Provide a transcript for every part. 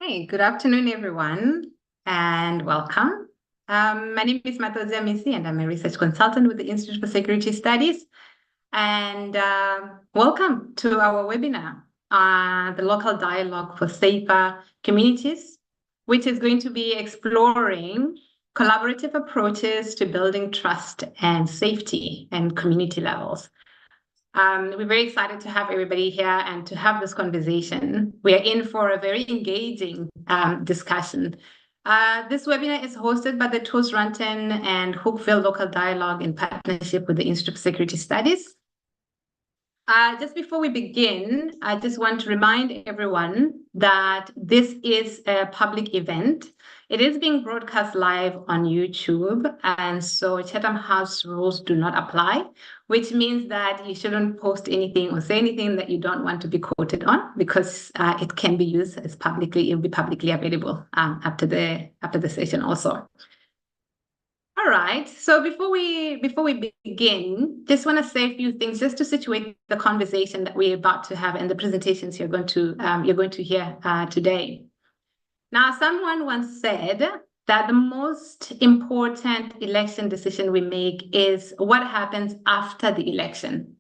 Hi, good afternoon, everyone, and welcome. My name is Matodzi Amisi, and I'm a research consultant with the Institute for Security Studies. And welcome to our webinar, the Local Dialogue for Safer Communities, which is going to be exploring collaborative approaches to building trust and safety and community levels. We're very excited to have everybody here and to have this conversation. We are in for a very engaging discussion. This webinar is hosted by the Touwsranten and Hoekwil Local Dialogue in partnership with the Institute for Security Studies. Just before we begin, I just want to remind everyone that this is a public event. It is being broadcast live on YouTube, and so Chatham House rules do not apply, which means that you shouldn't post anything or say anything that you don't want to be quoted on, because it can be used as it'll be publicly available after the session also. All right, so before we begin, just want to say a few things just to situate the conversation that we're about to have and the presentations you're going to hear today. Now, someone once said that the most important election decision we make is what happens after the election.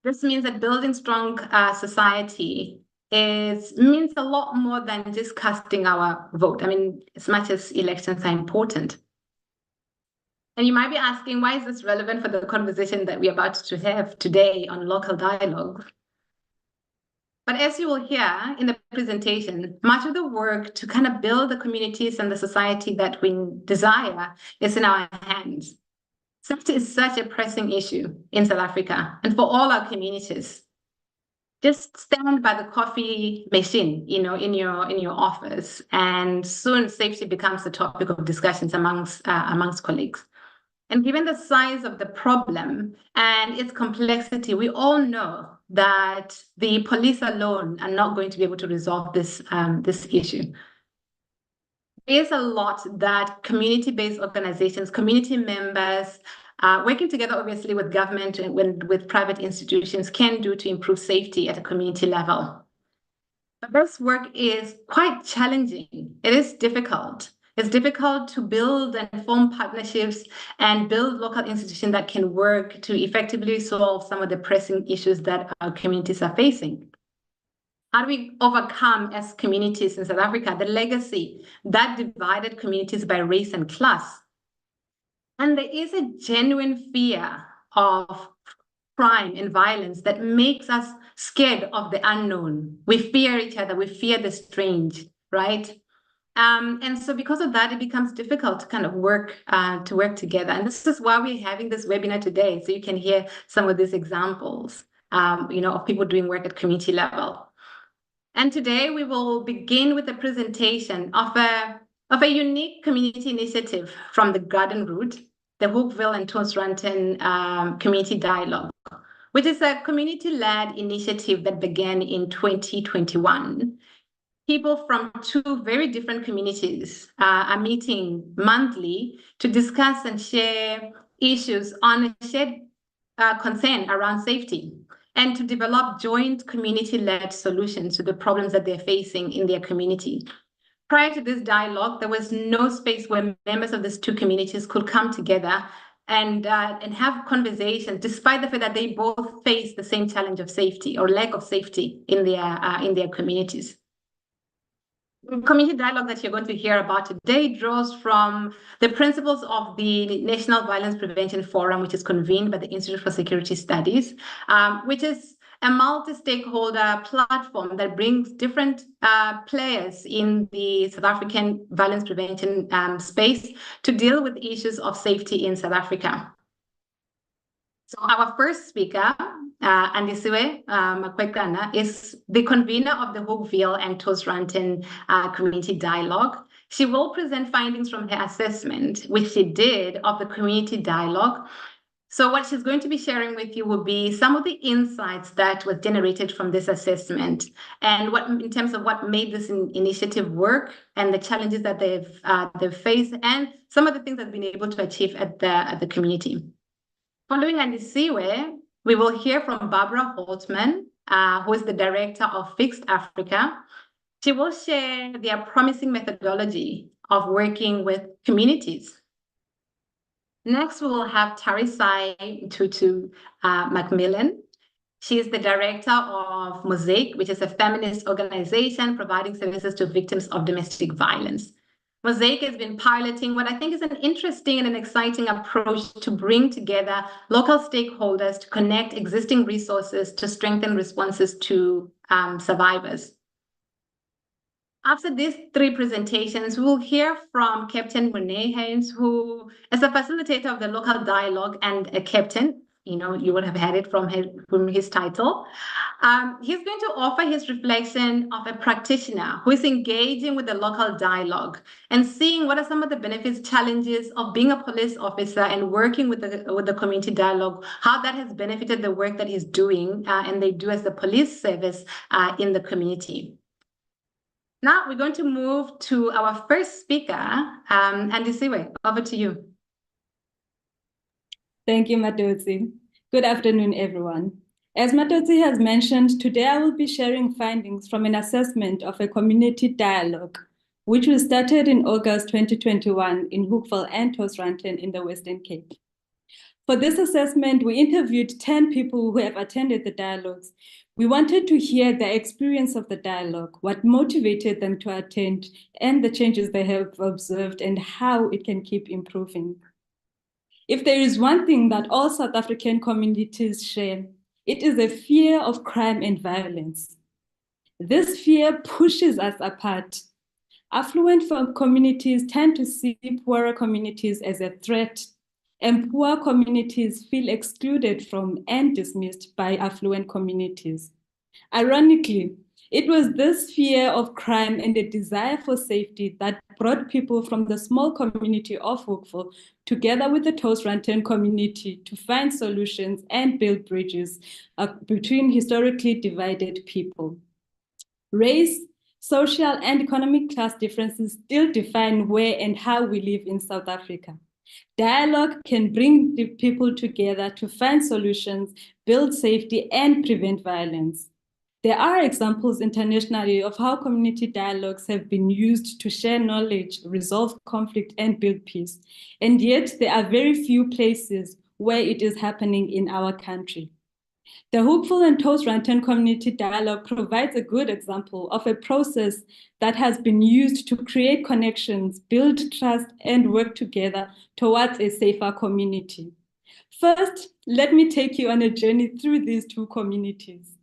This means that building strong society means a lot more than just casting our vote. I mean, as much as elections are important. And you might be asking, why is this relevant for the conversation that we're about to have today on local dialogue? But as you will hear in the presentation, much of the work to kind of build the communities and the society that we desire is in our hands. Safety is such a pressing issue in South Africa and for all our communities. Just stand by the coffee machine, in your office, and soon safety becomes a topic of discussions amongst colleagues. And given the size of the problem and its complexity, we all know that the police alone are not going to be able to resolve this issue. There's a lot that community-based organizations, community members, working together, obviously, with government and with private institutions can do to improve safety at a community level. But this work is quite challenging. It is difficult. It's difficult to build and form partnerships and build local institutions that can work to effectively solve some of the pressing issues that our communities are facing. How do we overcome as communities in South Africa the legacy that divided communities by race and class? And there is a genuine fear of crime and violence that makes us scared of the unknown. We fear each other, we fear the strange, right? And so because of that, it becomes difficult to kind of work together. And this is why we're having this webinar today, so you can hear some of these examples, of people doing work at community level. And today we will begin with a presentation of a unique community initiative from the Garden Route, the Hoekwil and Touwsranten Community Dialogue, which is a community-led initiative that began in 2021. People from two very different communities are meeting monthly to discuss and share issues on a shared concern around safety and to develop joint community-led solutions to the problems that they're facing in their community. Prior to this dialogue, there was no space where members of these two communities could come together and have conversations, despite the fact that they both face the same challenge of safety or lack of safety in their communities. The community dialogue that you're going to hear about today draws from the principles of the National Violence Prevention Forum, which is convened by the Institute for Security Studies, which is a multi-stakeholder platform that brings different players in the South African violence prevention space to deal with issues of safety in South Africa. So our first speaker, Andisiwe Makwecana, is the convener of the Hoekwil and Touwsranten Community Dialogue. She will present findings from her assessment, which she did, of the community dialogue. So what she's going to be sharing with you will be some of the insights that was generated from this assessment and in terms of what made this initiative work and the challenges that they've faced and some of the things that they've been able to achieve at the community. Following Andisiwe, we will hear from Barbara Holtman, who is the director of Fixed Africa. She will share their promising methodology of working with communities. Next, we will have Tarisai Mchuchu-MacMillan. She is the director of MOSAIC, which is a feminist organization providing services to victims of domestic violence. MOSAIC has been piloting what I think is an interesting and an exciting approach to bring together local stakeholders to connect existing resources to strengthen responses to survivors. After these three presentations, we will hear from Captain Morné Heunis, who is a facilitator of the local dialogue and a captain. You know, you would have had it from his title. He's going to offer his reflection of a practitioner who is engaging with the local dialogue and seeing what are some of the benefits, challenges of being a police officer and working with the community dialogue, how that has benefited the work that he's doing and they do as the police service in the community. Now we're going to move to our first speaker, Andisiwe, over to you. Thank you, Matodzi. Good afternoon, everyone. As Matodzi has mentioned, today I will be sharing findings from an assessment of a community dialogue, which was started in August 2021 in Hoekwil and Touwsranten in the Western Cape. For this assessment, we interviewed 10 people who have attended the dialogues. We wanted to hear their experience of the dialogue, what motivated them to attend, and the changes they have observed and how it can keep improving. If there is one thing that all South African communities share, it is a fear of crime and violence. This fear pushes us apart. Affluent communities tend to see poorer communities as a threat, and poor communities feel excluded from and dismissed by affluent communities. Ironically, it was this fear of crime and a desire for safety that brought people from the small community of Hoekwil together with the Touwsranten community to find solutions and build bridges between historically divided people. Race, social, and economic class differences still define where and how we live in South Africa. Dialogue can bring the people together to find solutions, build safety, and prevent violence. There are examples internationally of how community dialogues have been used to share knowledge, resolve conflict, and build peace. And yet there are very few places where it is happening in our country. The Hoekwil and Touwsranten community dialogue provides a good example of a process that has been used to create connections, build trust, and work together towards a safer community. First, let me take you on a journey through these two communities.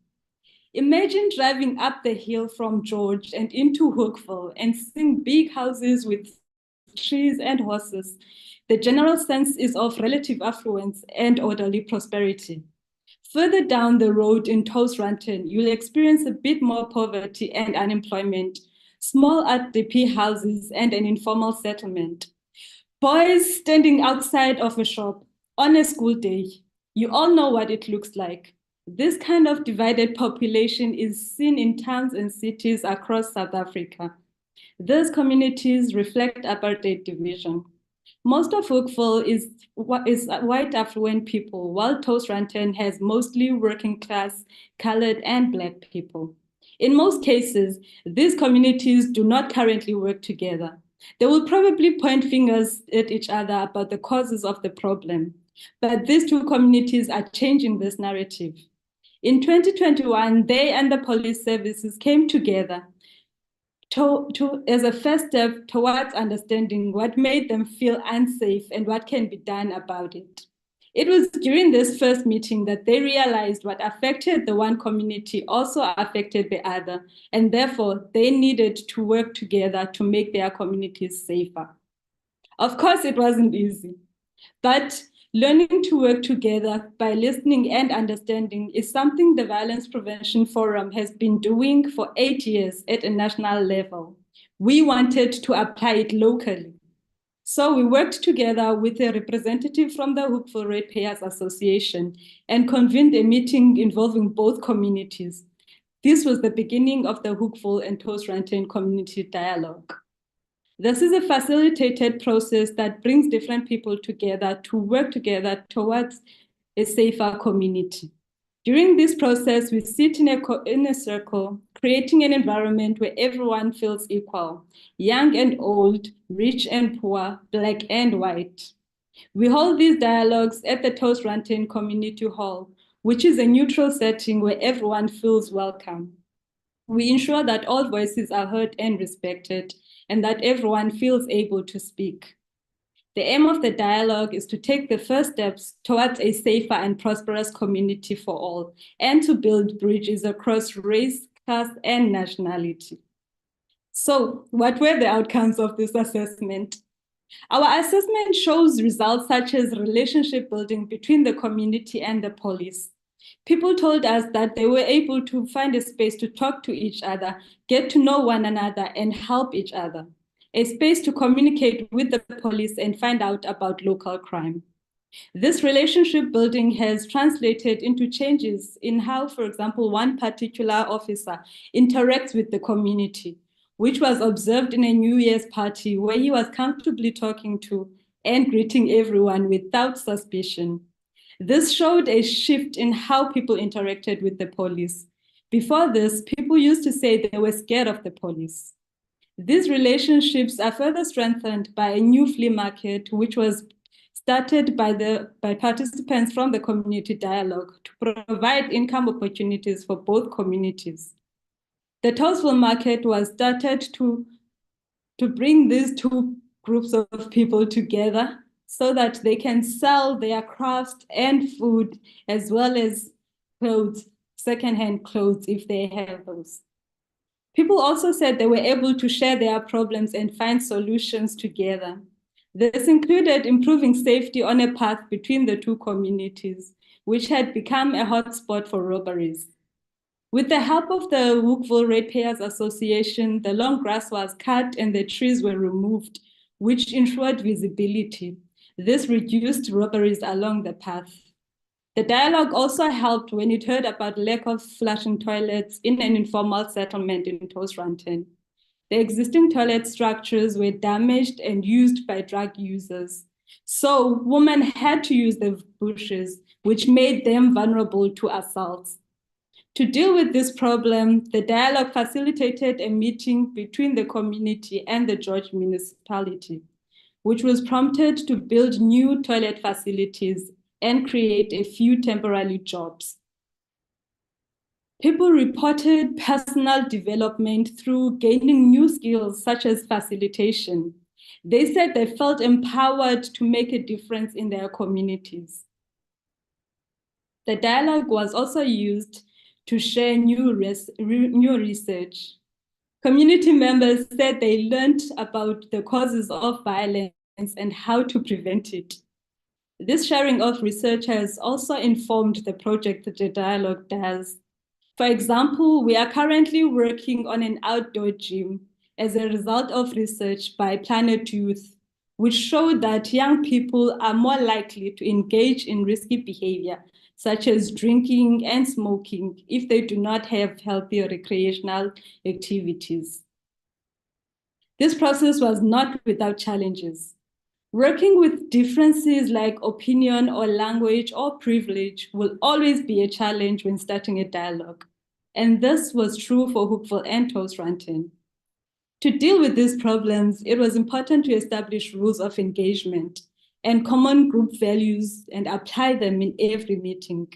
Imagine driving up the hill from George and into Hoekwil and seeing big houses with trees and horses. The general sense is of relative affluence and orderly prosperity. Further down the road in Touwsranten, you'll experience a bit more poverty and unemployment, small RDP houses, and an informal settlement. Boys standing outside of a shop on a school day. You all know what it looks like. This kind of divided population is seen in towns and cities across South Africa. These communities reflect apartheid division. Most of Hoekwil is white affluent people, while Touwsranten has mostly working class, colored, and Black people. In most cases, these communities do not currently work together. They will probably point fingers at each other about the causes of the problem. But these two communities are changing this narrative. In 2021, they and the police services came together as a first step towards understanding what made them feel unsafe and what can be done about it. It was during this first meeting that they realized what affected the one community also affected the other, and therefore they needed to work together to make their communities safer. Of course, it wasn't easy, but learning to work together by listening and understanding is something the Violence Prevention Forum has been doing for 8 years at a national level. We wanted to apply it locally. So we worked together with a representative from the Hoekwil Ratepayers Association and convened a meeting involving both communities. This was the beginning of the Hoekwil and Touwsranten community dialogue. This is a facilitated process that brings different people together to work together towards a safer community. During this process, we sit in a circle, creating an environment where everyone feels equal, young and old, rich and poor, black and white. We hold these dialogues at the Touwsranten Community Hall, which is a neutral setting where everyone feels welcome. We ensure that all voices are heard and respected, and that everyone feels able to speak. The aim of the dialogue is to take the first steps towards a safer and prosperous community for all, and to build bridges across race, caste, and nationality. So, what were the outcomes of this assessment? Our assessment shows results such as relationship building between the community and the police. People told us that they were able to find a space to talk to each other, get to know one another, and help each other. A space to communicate with the police and find out about local crime. This relationship building has translated into changes in how, for example, one particular officer interacts with the community, which was observed in a New Year's party where he was comfortably talking to and greeting everyone without suspicion. This showed a shift in how people interacted with the police. Before this, people used to say they were scared of the police. These relationships are further strengthened by a new flea market, which was started by participants from the community dialogue to provide income opportunities for both communities. The Touwsville market was started to bring these two groups of people together so that they can sell their crafts and food, as well as clothes, secondhand clothes if they have those. People also said they were able to share their problems and find solutions together. This included improving safety on a path between the two communities, which had become a hotspot for robberies. With the help of the Hoekwil Ratepayers Association, the long grass was cut and the trees were removed, which ensured visibility. This reduced robberies along the path. The dialogue also helped when it heard about lack of flushing toilets in an informal settlement in Touwsranten. The existing toilet structures were damaged and used by drug users. So women had to use the bushes, which made them vulnerable to assaults. To deal with this problem, the dialogue facilitated a meeting between the community and the George municipality, which was prompted to build new toilet facilities and create a few temporary jobs. People reported personal development through gaining new skills such as facilitation. They said they felt empowered to make a difference in their communities. The dialogue was also used to share new research. Community members said they learned about the causes of violence and how to prevent it. This sharing of research has also informed the project that the dialogue does. For example, we are currently working on an outdoor gym as a result of research by Planet Youth, which showed that young people are more likely to engage in risky behavior, such as drinking and smoking, if they do not have healthy recreational activities. This process was not without challenges. Working with differences like opinion or language or privilege will always be a challenge when starting a dialogue. And this was true for Hoekwil and Touwsranten. To deal with these problems, it was important to establish rules of engagement and common group values and apply them in every meeting.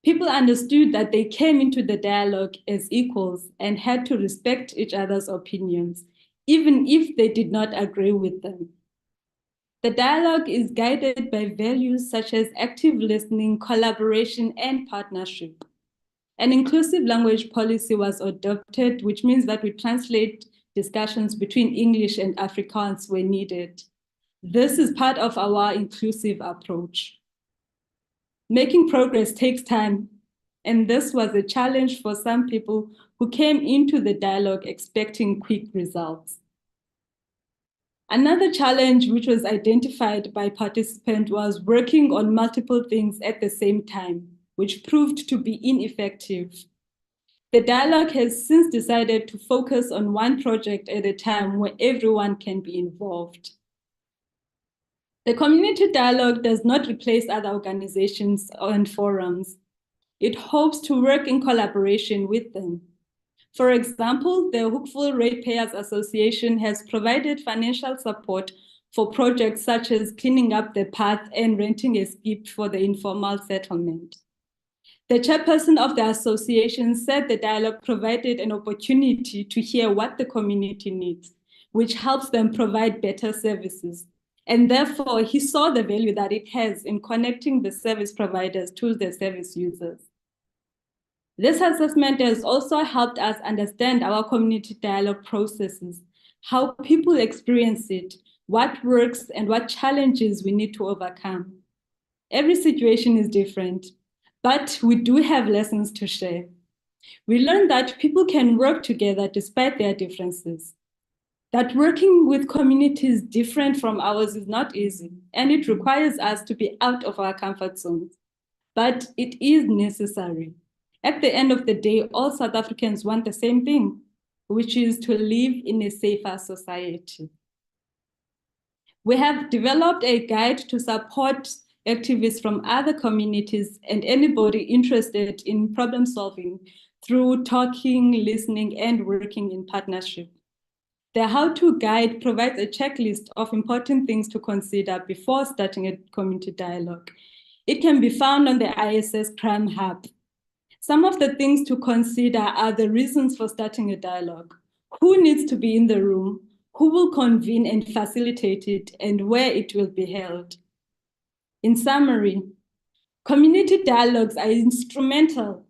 People understood that they came into the dialogue as equals and had to respect each other's opinions, even if they did not agree with them. The dialogue is guided by values such as active listening, collaboration, and partnership. An inclusive language policy was adopted, which means that we translate discussions between English and Afrikaans where needed. This is part of our inclusive approach. Making progress takes time, and this was a challenge for some people who came into the dialogue expecting quick results. Another challenge which was identified by participants was working on multiple things at the same time, which proved to be ineffective. The dialogue has since decided to focus on one project at a time where everyone can be involved. The community dialogue does not replace other organizations and forums. it hopes to work in collaboration with them. For example, the Hoekwil Ratepayers Association has provided financial support for projects such as cleaning up the path and renting a skip for the informal settlement. The chairperson of the association said the dialogue provided an opportunity to hear what the community needs, which helps them provide better services. And therefore, he saw the value that it has in connecting the service providers to the service users. This assessment has also helped us understand our community dialogue processes, how people experience it, what works, and what challenges we need to overcome. Every situation is different, but we do have lessons to share. We learned that people can work together despite their differences, that working with communities different from ours is not easy, and it requires us to be out of our comfort zones, but it is necessary. At the end of the day, all South Africans want the same thing, which is to live in a safer society. We have developed a guide to support activists from other communities and anybody interested in problem solving through talking, listening, and working in partnership. The how-to guide provides a checklist of important things to consider before starting a community dialogue. It can be found on the ISS Crime Hub. Some of the things to consider are the reasons for starting a dialogue, who needs to be in the room, who will convene and facilitate it, and where it will be held. In summary, community dialogues are instrumental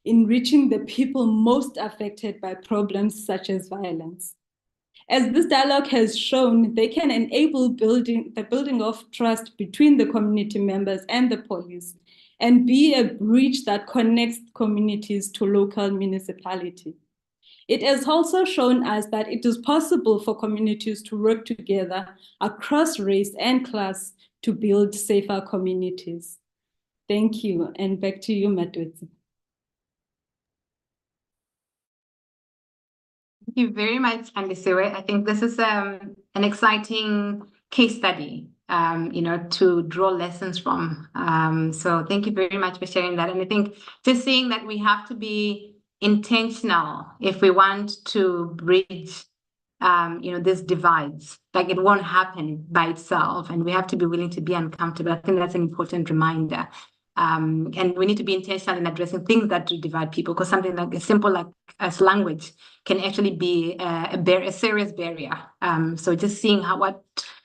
in reaching the people most affected by problems such as violence. As this dialogue has shown, they can enable the building of trust between the community members and the police, and be a bridge that connects communities to local municipality. It has also shown us that it is possible for communities to work together across race and class to build safer communities. Thank you, and back to you, Matodzi. Thank you very much, Andisiwe. I think this is an exciting case study, to draw lessons from. So thank you very much for sharing that. And I think just seeing that we have to be intentional if we want to bridge, these divides. Like, it won't happen by itself, and we have to be willing to be uncomfortable. I think that's an important reminder. And we need to be intentional in addressing things that do divide people, because something like as simple like as language can actually be a serious barrier. So just seeing what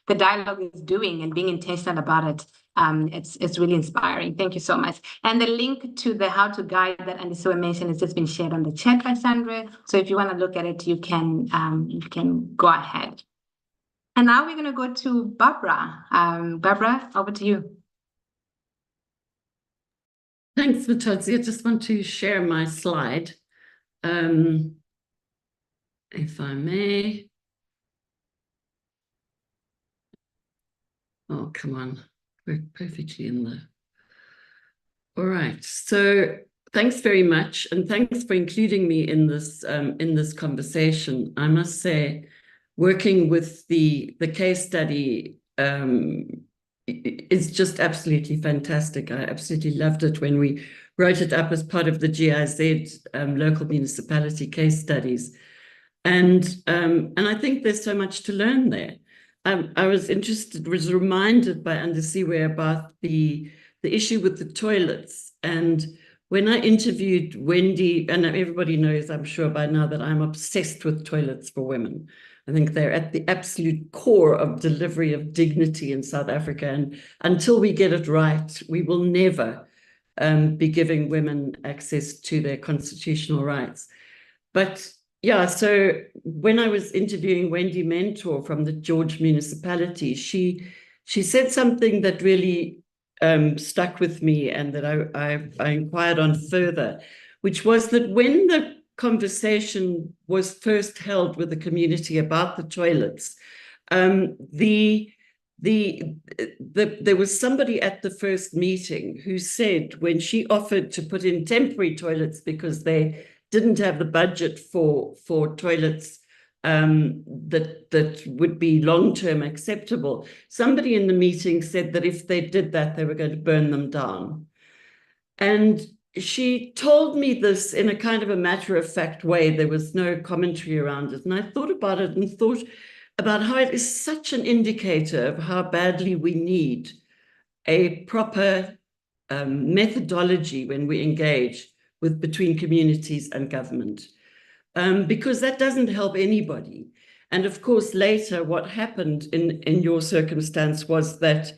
the dialogue is doing and being intentional about it, it's really inspiring. Thank you so much. And the link to the how to guide that Andisiwe mentioned has just been shared on the chat by Sandra. So if you want to look at it, you can go ahead. And now we're going to go to Barbara. Barbara, over to you. Thanks, Matodzi. I just want to share my slide, if I may. Oh, come on. We're perfectly in there. All right. So thanks very much. And thanks for including me in this conversation. I must say, working with the case study is just absolutely fantastic. I absolutely loved it when we wrote it up as part of the GIZ local municipality case studies. And I think there's so much to learn there. I was reminded by Andisiwe about the issue with the toilets. And when I interviewed Wendy, and everybody knows, I'm sure by now, that I'm obsessed with toilets for women. I think they're at the absolute core of delivery of dignity in South Africa. And until we get it right, we will never be giving women access to their constitutional rights. But yeah, so when I was interviewing Wendy Mentor from the George municipality, she said something that really stuck with me and that I inquired on further, which was that when the conversation was first held with the community about the toilets, there was somebody at the first meeting who said, when she offered to put in temporary toilets because they didn't have the budget for toilets that would be long-term acceptable, somebody in the meeting said that if they did that, they were going to burn them down. And she told me this in a kind of a matter-of-fact way. There was no commentary around it. And I thought about it and thought about how it is such an indicator of how badly we need a proper methodology when we engage between communities and government, because that doesn't help anybody. And of course, later, what happened in your circumstance was that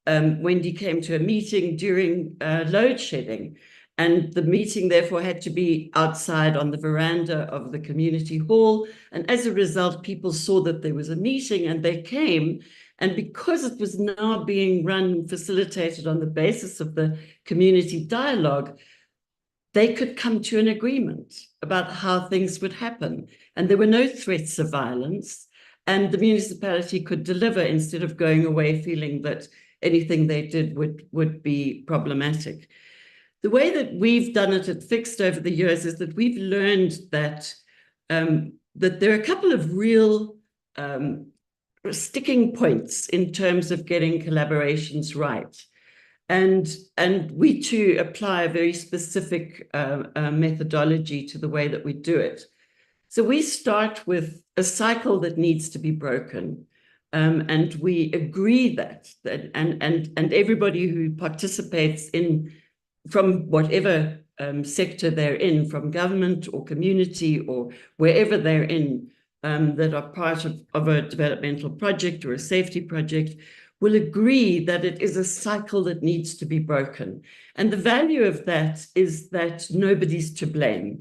Wendy came to a meeting during load shedding, and the meeting therefore had to be outside on the veranda of the community hall. And as a result, people saw that there was a meeting and they came. And because it was now being run, facilitated on the basis of the community dialogue, they could come to an agreement about how things would happen. And there were no threats of violence. And the municipality could deliver instead of going away feeling that anything they did would be problematic. The way that we've done it at Fixed over the years is that we've learned that, that there are a couple of real sticking points in terms of getting collaborations right. And we too apply a very specific methodology to the way that we do it. So we start with a cycle that needs to be broken. And we agree that and everybody who participates from whatever sector they're in, from government or community or wherever they're in, that are part of a developmental project or a safety project, will agree that it is a cycle that needs to be broken. And the value of that is that nobody's to blame.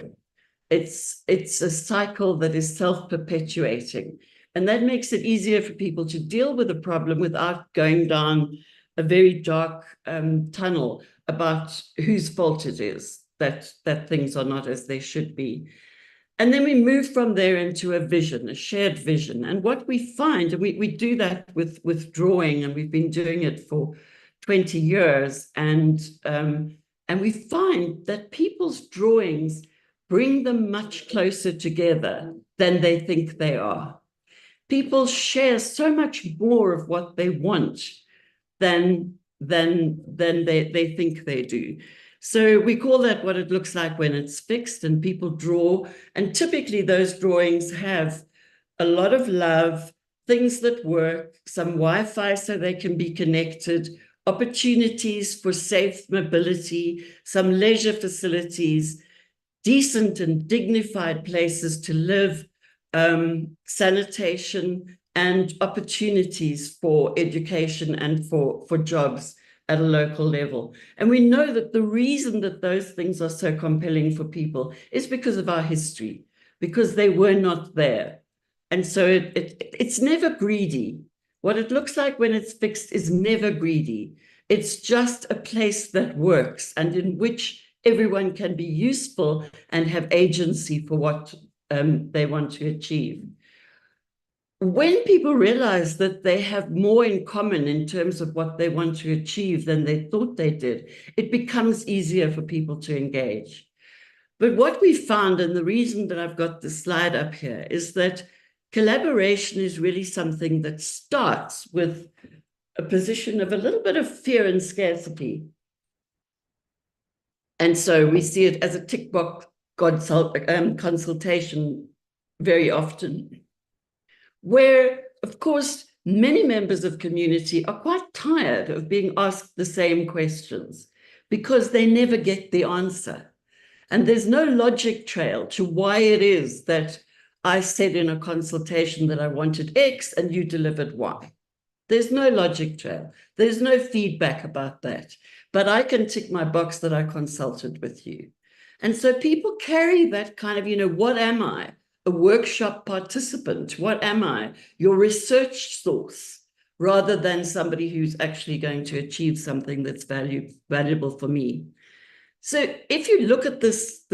It's a cycle that is self-perpetuating. And that makes it easier for people to deal with a problem without going down a very dark tunnel about whose fault it is that things are not as they should be. And then we move from there into a vision, a shared vision. And what we find, and we do that with drawing, and we've been doing it for 20 years, and we find that people's drawings bring them much closer together than they think they are. People share so much more of what they want than they think they do. So we call that what it looks like when it's fixed and people draw. And typically those drawings have a lot of love, things that work, some Wi-Fi so they can be connected, opportunities for safe mobility, some leisure facilities, decent and dignified places to live, sanitation, and opportunities for education and for jobs at a local level. And we know that the reason that those things are so compelling for people is because of our history, because they were not there. And so it's never greedy. What it looks like when it's fixed is never greedy. It's just a place that works and in which everyone can be useful and have agency for what they want to achieve. When people realize that they have more in common in terms of what they want to achieve than they thought they did, it becomes easier for people to engage. But what we found, and the reason that I've got this slide up here, is that collaboration is really something that starts with a position of a little bit of fear and scarcity. And so we see it as a tick box consultation very often, where, of course, many members of community are quite tired of being asked the same questions because they never get the answer. And there's no logic trail to why it is that I said in a consultation that I wanted X and you delivered Y. There's no logic trail. There's no feedback about that. But I can tick my box that I consulted with you. And so people carry that kind of, what am I? A workshop participant? What am I? Your research source, rather than somebody who's actually going to achieve something that's valuable for me. So if you look at this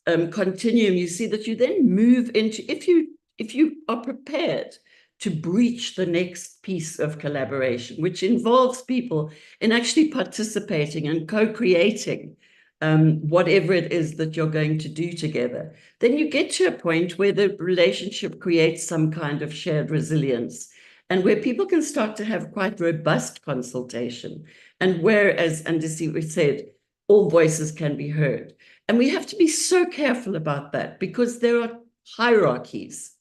continuum, you see that you then move into, if you are prepared to breach the next piece of collaboration, which involves people in actually participating and co-creating whatever it is that you're going to do together, then you get to a point where the relationship creates some kind of shared resilience and where people can start to have quite robust consultation. And where, as Andisiwe said, all voices can be heard. And we have to be so careful about that because there are hierarchies.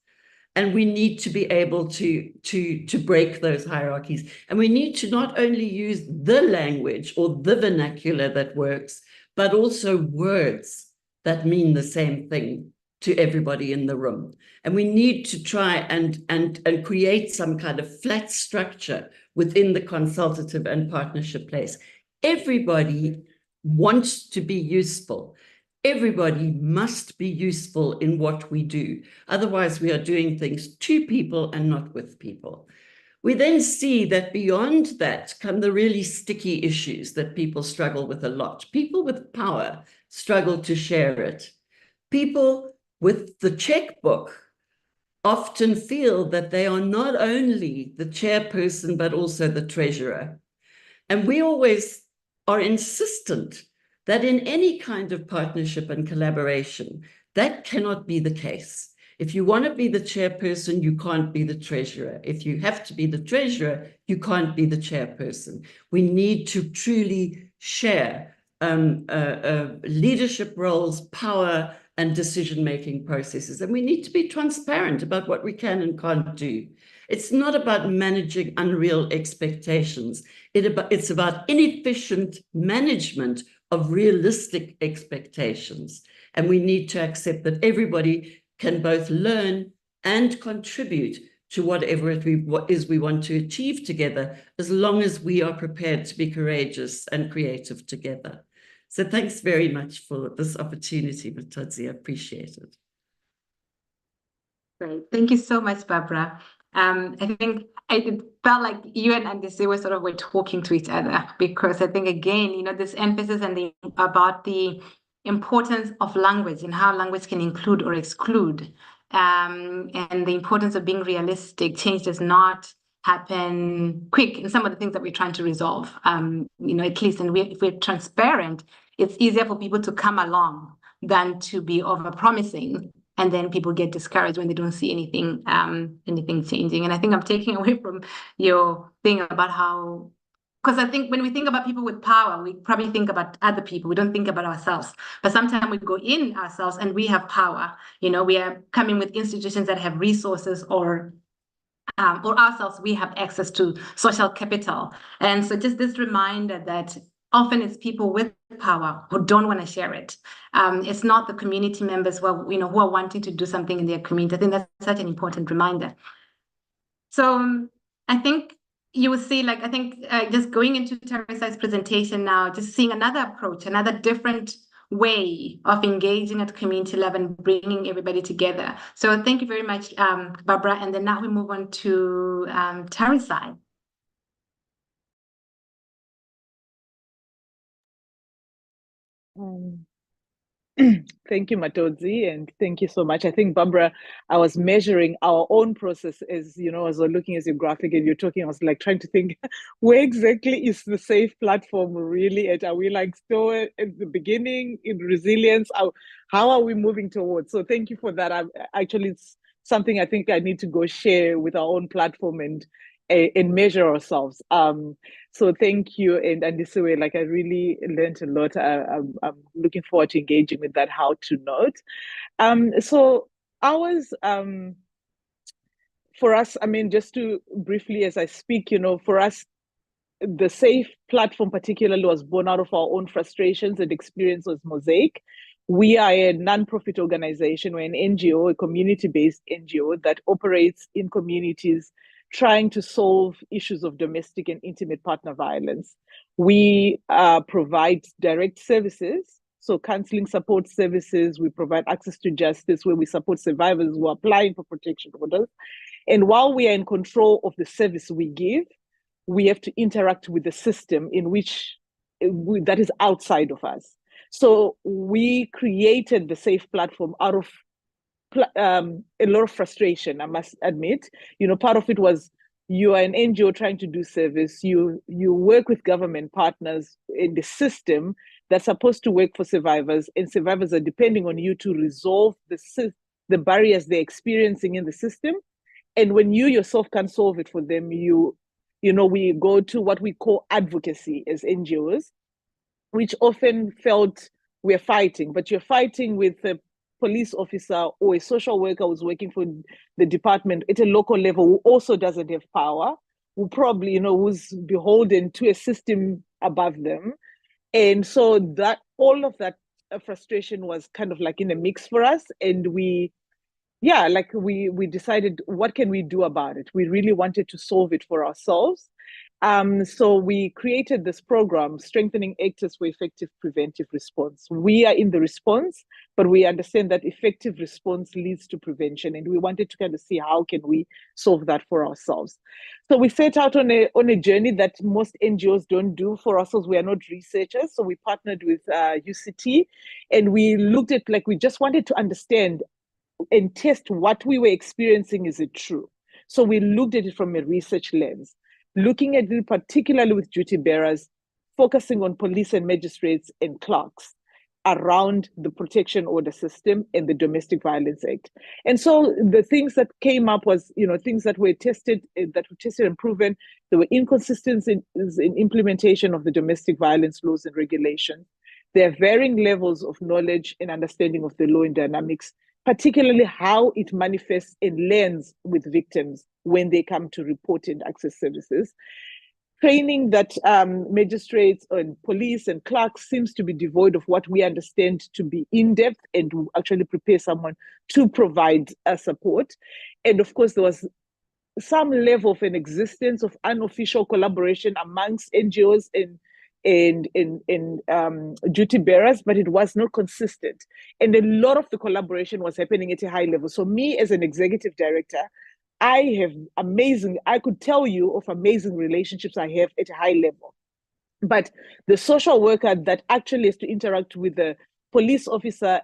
And we need to be able to break those hierarchies. And we need to not only use the language or the vernacular that works, but also words that mean the same thing to everybody in the room. And we need to try and create some kind of flat structure within the consultative and partnership place. Everybody wants to be useful. Everybody must be useful in what we do. Otherwise, we are doing things to people and not with people. We then see that beyond that come the really sticky issues that people struggle with a lot. People with power struggle to share it. People with the checkbook often feel that they are not only the chairperson, but also the treasurer. And we always are insistent that in any kind of partnership and collaboration, that cannot be the case. If you want to be the chairperson, you can't be the treasurer. If you have to be the treasurer, you can't be the chairperson. We need to truly share leadership roles, power, and decision-making processes. And we need to be transparent about what we can and can't do. It's not about managing unreal expectations. It's about inefficient management of realistic expectations. And we need to accept that everybody can both learn and contribute to whatever it is we want to achieve together, as long as we are prepared to be courageous and creative together. So thanks very much for this opportunity, Matodzi. I appreciate it. Great. Thank you so much, Barbara. I think it felt like you and Andisiwe were talking to each other, because I think, again, this emphasis about the importance of language and how language can include or exclude, and the importance of being realistic. Change does not happen quick in some of the things that we're trying to resolve, at least. And if we're transparent, it's easier for people to come along than to be over-promising. And then people get discouraged when they don't see anything changing. And I think I'm taking away from your thing about how, because I think when we think about people with power, we probably think about other people. We don't think about ourselves. But sometimes we go in ourselves and we have power. We are coming with institutions that have resources, or ourselves, we have access to social capital. And so just this reminder that often it's people with power who don't want to share it. It's not the community members who are wanting to do something in their community. I think that's such an important reminder. So I think you will see, I think just going into Tarisai's presentation now, just seeing another approach, another different way of engaging at community level and bringing everybody together. So thank you very much, Barbara. And then now we move on to Tarisai. Thank you, Matodzi, and thank you so much. I think, Barbara, I was measuring our own process as I was looking at your graphic and you're talking, I was trying to think, where exactly is the SAFE platform really at? Are we still at the beginning in resilience? How are we moving towards? So thank you for that. Actually, it's something I think I need to go share with our own platform and measure ourselves. So thank you, and Andisiwe, I really learned a lot. I'm looking forward to engaging with that how to note. So ours, for us, just to briefly as I speak, for us, the SAFE platform particularly was born out of our own frustrations and experience with MOSAIC. We are a non-profit organization. We're an NGO, a community-based NGO that operates in communities trying to solve issues of domestic and intimate partner violence. We provide direct services, so counseling support services. We provide access to justice, where we support survivors who are applying for protection orders. And while we are in control of the service we give, we have to interact with the system in which that is outside of us. So we created the SAFE platform out of a lot of frustration, I must admit. Part of it was you are an NGO trying to do service. You work with government partners in the system that's supposed to work for survivors, and survivors are depending on you to resolve the barriers they're experiencing in the system. And when you yourself can't solve it for them, we go to what we call advocacy as NGOs. which often felt we're fighting, but you're fighting with a police officer or a social worker who's working for the department at a local level who also doesn't have power, who probably, who's beholden to a system above them. And so that all of that frustration was kind of like in a mix for us. And we decided, what can we do about it? We really wanted to solve it for ourselves. So we created this program, Strengthening Actors for Effective Preventive Response. We are in the response, but we understand that effective response leads to prevention. And we wanted to kind of see how can we solve that for ourselves. So we set out on a journey that most NGOs don't do for ourselves. We are not researchers. So we partnered with UCT, and we looked at, we just wanted to understand and test what we were experiencing. Is it true? So we looked at it from a research lens, looking at it particularly with duty bearers, focusing on police and magistrates and clerks around the protection order system and the Domestic Violence Act. And so the things that came up was, things that were tested and proven. There were inconsistencies in implementation of the domestic violence laws and regulations. There are varying levels of knowledge and understanding of the law and dynamics, particularly how it manifests and lands with victims when they come to report and access services. Training that magistrates and police and clerks seems to be devoid of what we understand to be in-depth and to actually prepare someone to provide support. And of course, there was some level of an existence of unofficial collaboration amongst NGOs and duty bearers, but it was not consistent. And a lot of the collaboration was happening at a high level. So me as an executive director, I could tell you of amazing relationships I have at a high level. But the social worker that actually has to interact with the police officer,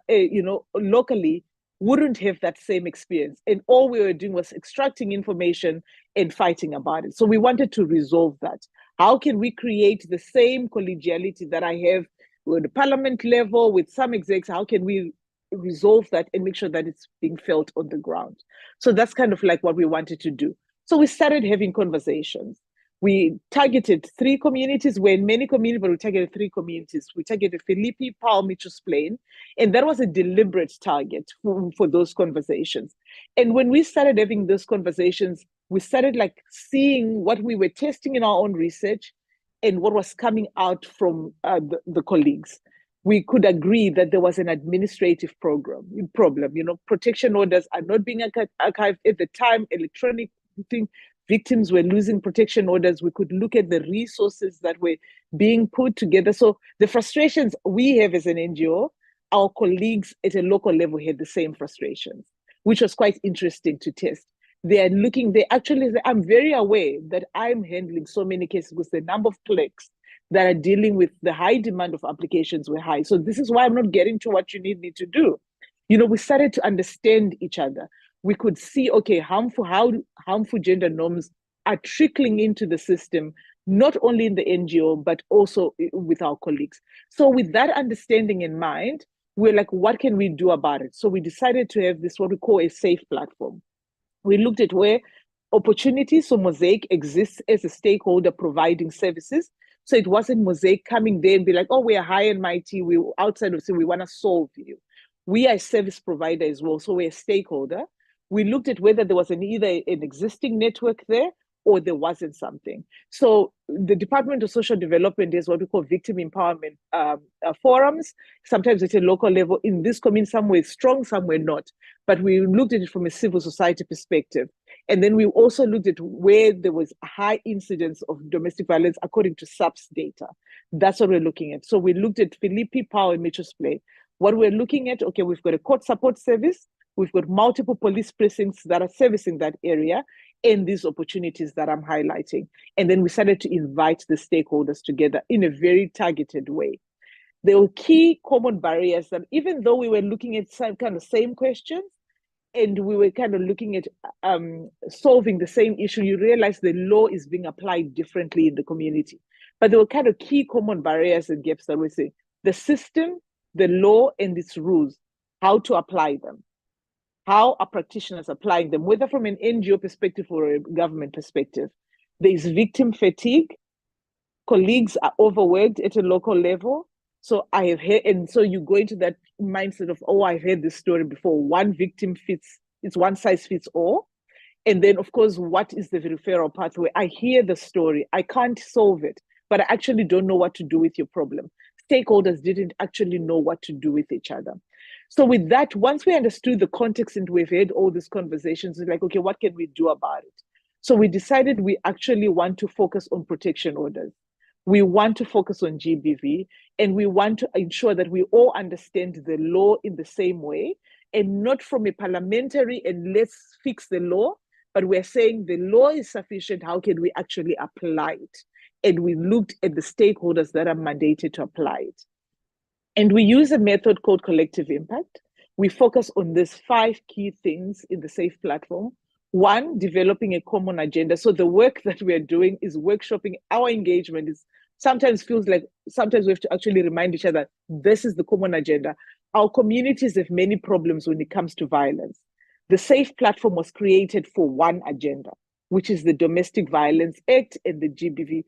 locally, wouldn't have that same experience. And all we were doing was extracting information and fighting about it. So we wanted to resolve that. How can we create the same collegiality that I have with the parliament level, with some execs? How can we resolve that and make sure that it's being felt on the ground? So that's kind of like what we wanted to do. So we started having conversations. We targeted 3 communities. We're in many communities, but we targeted 3 communities. We targeted Philippi, Paarl, Mitchell's Plain, and that was a deliberate target for those conversations. And when we started having those conversations, we started seeing what we were testing in our own research and what was coming out from the colleagues. We could agree that there was an administrative problem. Protection orders are not being archived at the time, electronic thing. Victims were losing protection orders. We could look at the resources that were being put together. So the frustrations we have as an NGO, our colleagues at a local level had the same frustrations, which was quite interesting to test. I'm very aware that I'm handling so many cases because the number of clerks that are dealing with the high demand of applications were high. So this is why I'm not getting to what you need me to do. We started to understand each other. We could see, okay, how harmful gender norms are trickling into the system, not only in the NGO, but also with our colleagues. So with that understanding in mind, we're like, what can we do about it? So we decided to have this, what we call a safe platform. We looked at where opportunities, so MOSAIC exists as a stakeholder providing services. So it wasn't MOSAIC coming there and be like, oh, we are high and mighty, we're outside of, so we want to solve you. We are a service provider as well, so we're a stakeholder. We looked at whether there was either an existing network there or there wasn't something. So the Department of Social Development is what we call victim empowerment forums, sometimes at a local level. In this community, somewhere strong, somewhere not. But we looked at it from a civil society perspective. And then we also looked at where there was a high incidence of domestic violence according to SAPS data. That's what we're looking at. So we looked at Philippi, Paarl, and Mitchell's Plain. What we're looking at, okay, we've got a court support service, we've got multiple police precincts that are servicing that area, and these opportunities that I'm highlighting. And then we started to invite the stakeholders together in a very targeted way. There were key common barriers that even though we were looking at some kind of same questions, and we were kind of looking at solving the same issue, you realize the law is being applied differently in the community. But there were kind of key common barriers and gaps that we're saying. The system, the law, and its rules, how to apply them. How are practitioners applying them, whether from an NGO perspective or a government perspective? There is victim fatigue. Colleagues are overworked at a local level. So I have heard, and so you go into that mindset of, oh, I've heard this story before. One victim it's one size fits all. And then, of course, what is the referral pathway? I hear the story. I can't solve it, but I actually don't know what to do with your problem. Stakeholders didn't actually know what to do with each other. So with that, once we understood the context and we've had all these conversations, we're like, okay, what can we do about it? So we decided we actually want to focus on protection orders. We want to focus on GBV, and we want to ensure that we all understand the law in the same way, and not from a parliamentary and let's fix the law, but we're saying the law is sufficient. How can we actually apply it? And we looked at the stakeholders that are mandated to apply it. And we use a method called collective impact. We focus on these 5 key things in the SAFE platform. 1, developing a common agenda. So the work that we are doing is workshopping. Our engagement is sometimes feels like sometimes we have to actually remind each other, this is the common agenda. Our communities have many problems when it comes to violence. The SAFE platform was created for one agenda, which is the Domestic Violence Act and the GBV,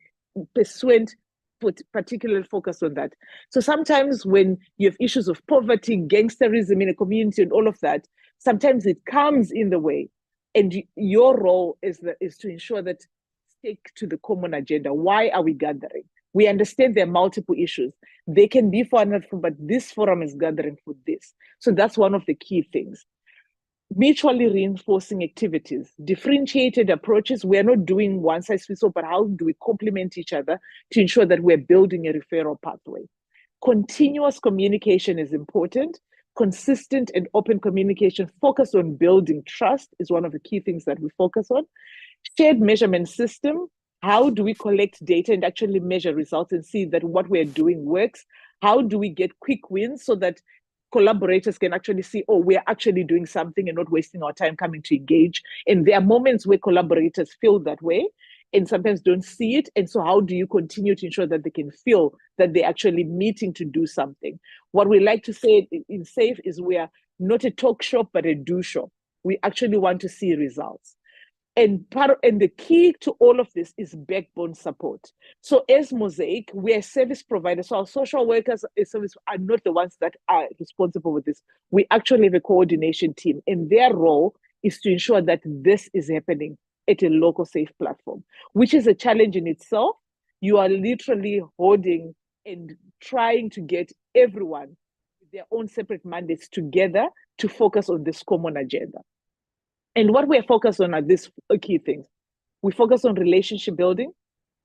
pursuant put particular focus on that. So sometimes when you have issues of poverty, gangsterism in a community and all of that, sometimes it comes in the way. And your role is to ensure that stick to the common agenda. Why are we gathering? We understand there are multiple issues. They can be for another, but this forum is gathering for this. So that's one of the key things. Mutually reinforcing activities, differentiated approaches. We are not doing one size fits all, but how do we complement each other to ensure that we're building a referral pathway? Continuous communication is important. Consistent and open communication focused on building trust is one of the key things that we focus on. Shared measurement system. How do we collect data and actually measure results and see that what we're doing works? How do we get quick wins so that collaborators can actually see, oh, we're actually doing something and not wasting our time coming to engage? And there are moments where collaborators feel that way and sometimes don't see it. And so how do you continue to ensure that they can feel that they're actually meeting to do something? What we like to say in SAFE is we are not a talk shop, but a do shop. We actually want to see results. And the key to all of this is backbone support. So as MOSAIC, we're service providers. So our social workers are not the ones that are responsible for this. We actually have a coordination team, and their role is to ensure that this is happening at a local SAFE platform, which is a challenge in itself. You are literally holding and trying to get everyone with their own separate mandates together to focus on this common agenda. And what we're focused on are these key things. We focus on relationship building.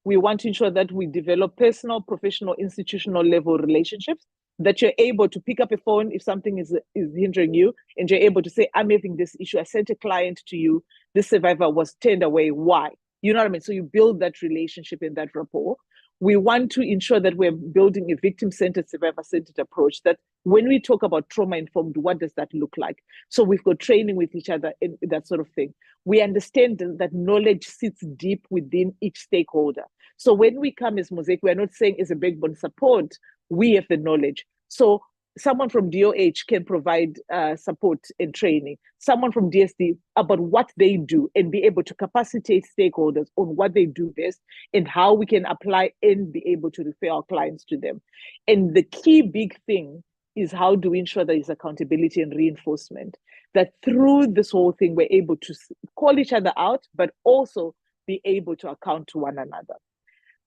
We want to ensure that we develop personal, professional, institutional level relationships, that you're able to pick up a phone if something is hindering you, and you're able to say, I'm having this issue. I sent a client to you. This survivor was turned away. Why? You know what I mean? So you build that relationship and that rapport. We want to ensure that we're building a victim-centered, survivor-centered approach, that when we talk about trauma-informed, what does that look like? So we've got training with each other and that sort of thing. We understand that knowledge sits deep within each stakeholder. So when we come as MOSAIC, we're not saying as a backbone support, we have the knowledge. So someone from DOH can provide support and training, someone from DSD about what they do and be able to capacitate stakeholders on what they do best and how we can apply and be able to refer our clients to them. And the key big thing is how do we ensure there is accountability and reinforcement, that through this whole thing, we're able to call each other out, but also be able to account to one another.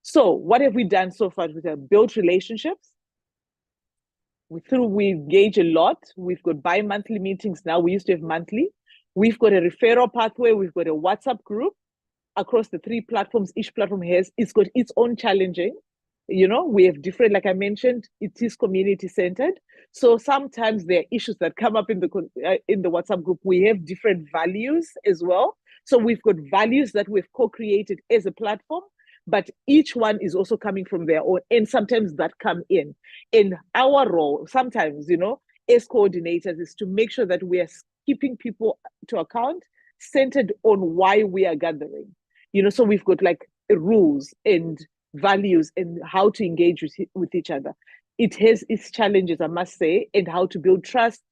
So what have we done so far? We have built relationships. We engage a lot. We've got bi-monthly meetings now. We used to have monthly. We've got a referral pathway. We've got a WhatsApp group across the 3 platforms. Each platform it's got its own challenging. You know, we have different, like I mentioned, it is community-centered. So sometimes there are issues that come up in the WhatsApp group. We have different values as well. So we've got values that we've co-created as a platform, but each one is also coming from their own, and sometimes that come in. And our role, sometimes, you know, as coordinators, is to make sure that we are keeping people to account, centered on why we are gathering. You know, so we've got like rules and values and how to engage with each other. It has its challenges, I must say, and how to build trust,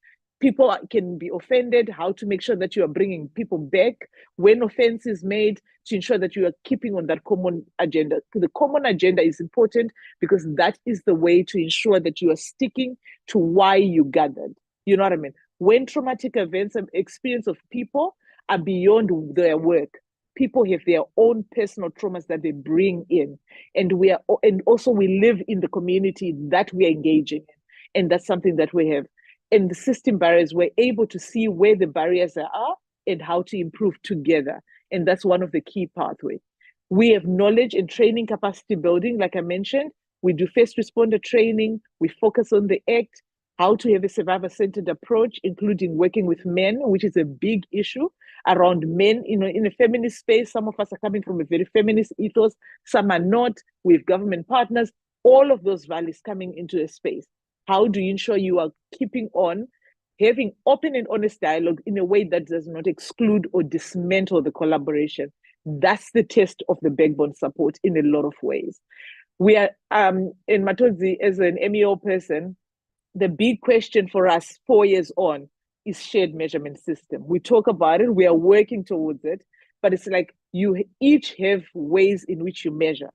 people can be offended, how to make sure that you are bringing people back when offense is made, to ensure that you are keeping on that common agenda. The common agenda is important because that is the way to ensure that you are sticking to why you gathered. You know what I mean? When traumatic events and experience of people are beyond their work, people have their own personal traumas that they bring in, and also we live in the community that we are engaging in, and that's something that we have. And the system barriers, we're able to see where the barriers are and how to improve together. And that's one of the key pathways. We have knowledge and training capacity building, like I mentioned. We do first responder training. We focus on the ACT, how to have a survivor-centered approach, including working with men, which is a big issue around men. You know, in a feminist space, some of us are coming from a very feminist ethos, some are not. We have government partners, all of those values coming into a space. How do you ensure you are keeping on having open and honest dialogue in a way that does not exclude or dismantle the collaboration? That's the test of the backbone support in a lot of ways. We are, in Matodzi, as an MEO person, the big question for us 4 years on is shared measurement system. We talk about it, we are working towards it, but it's like you each have ways in which you measure.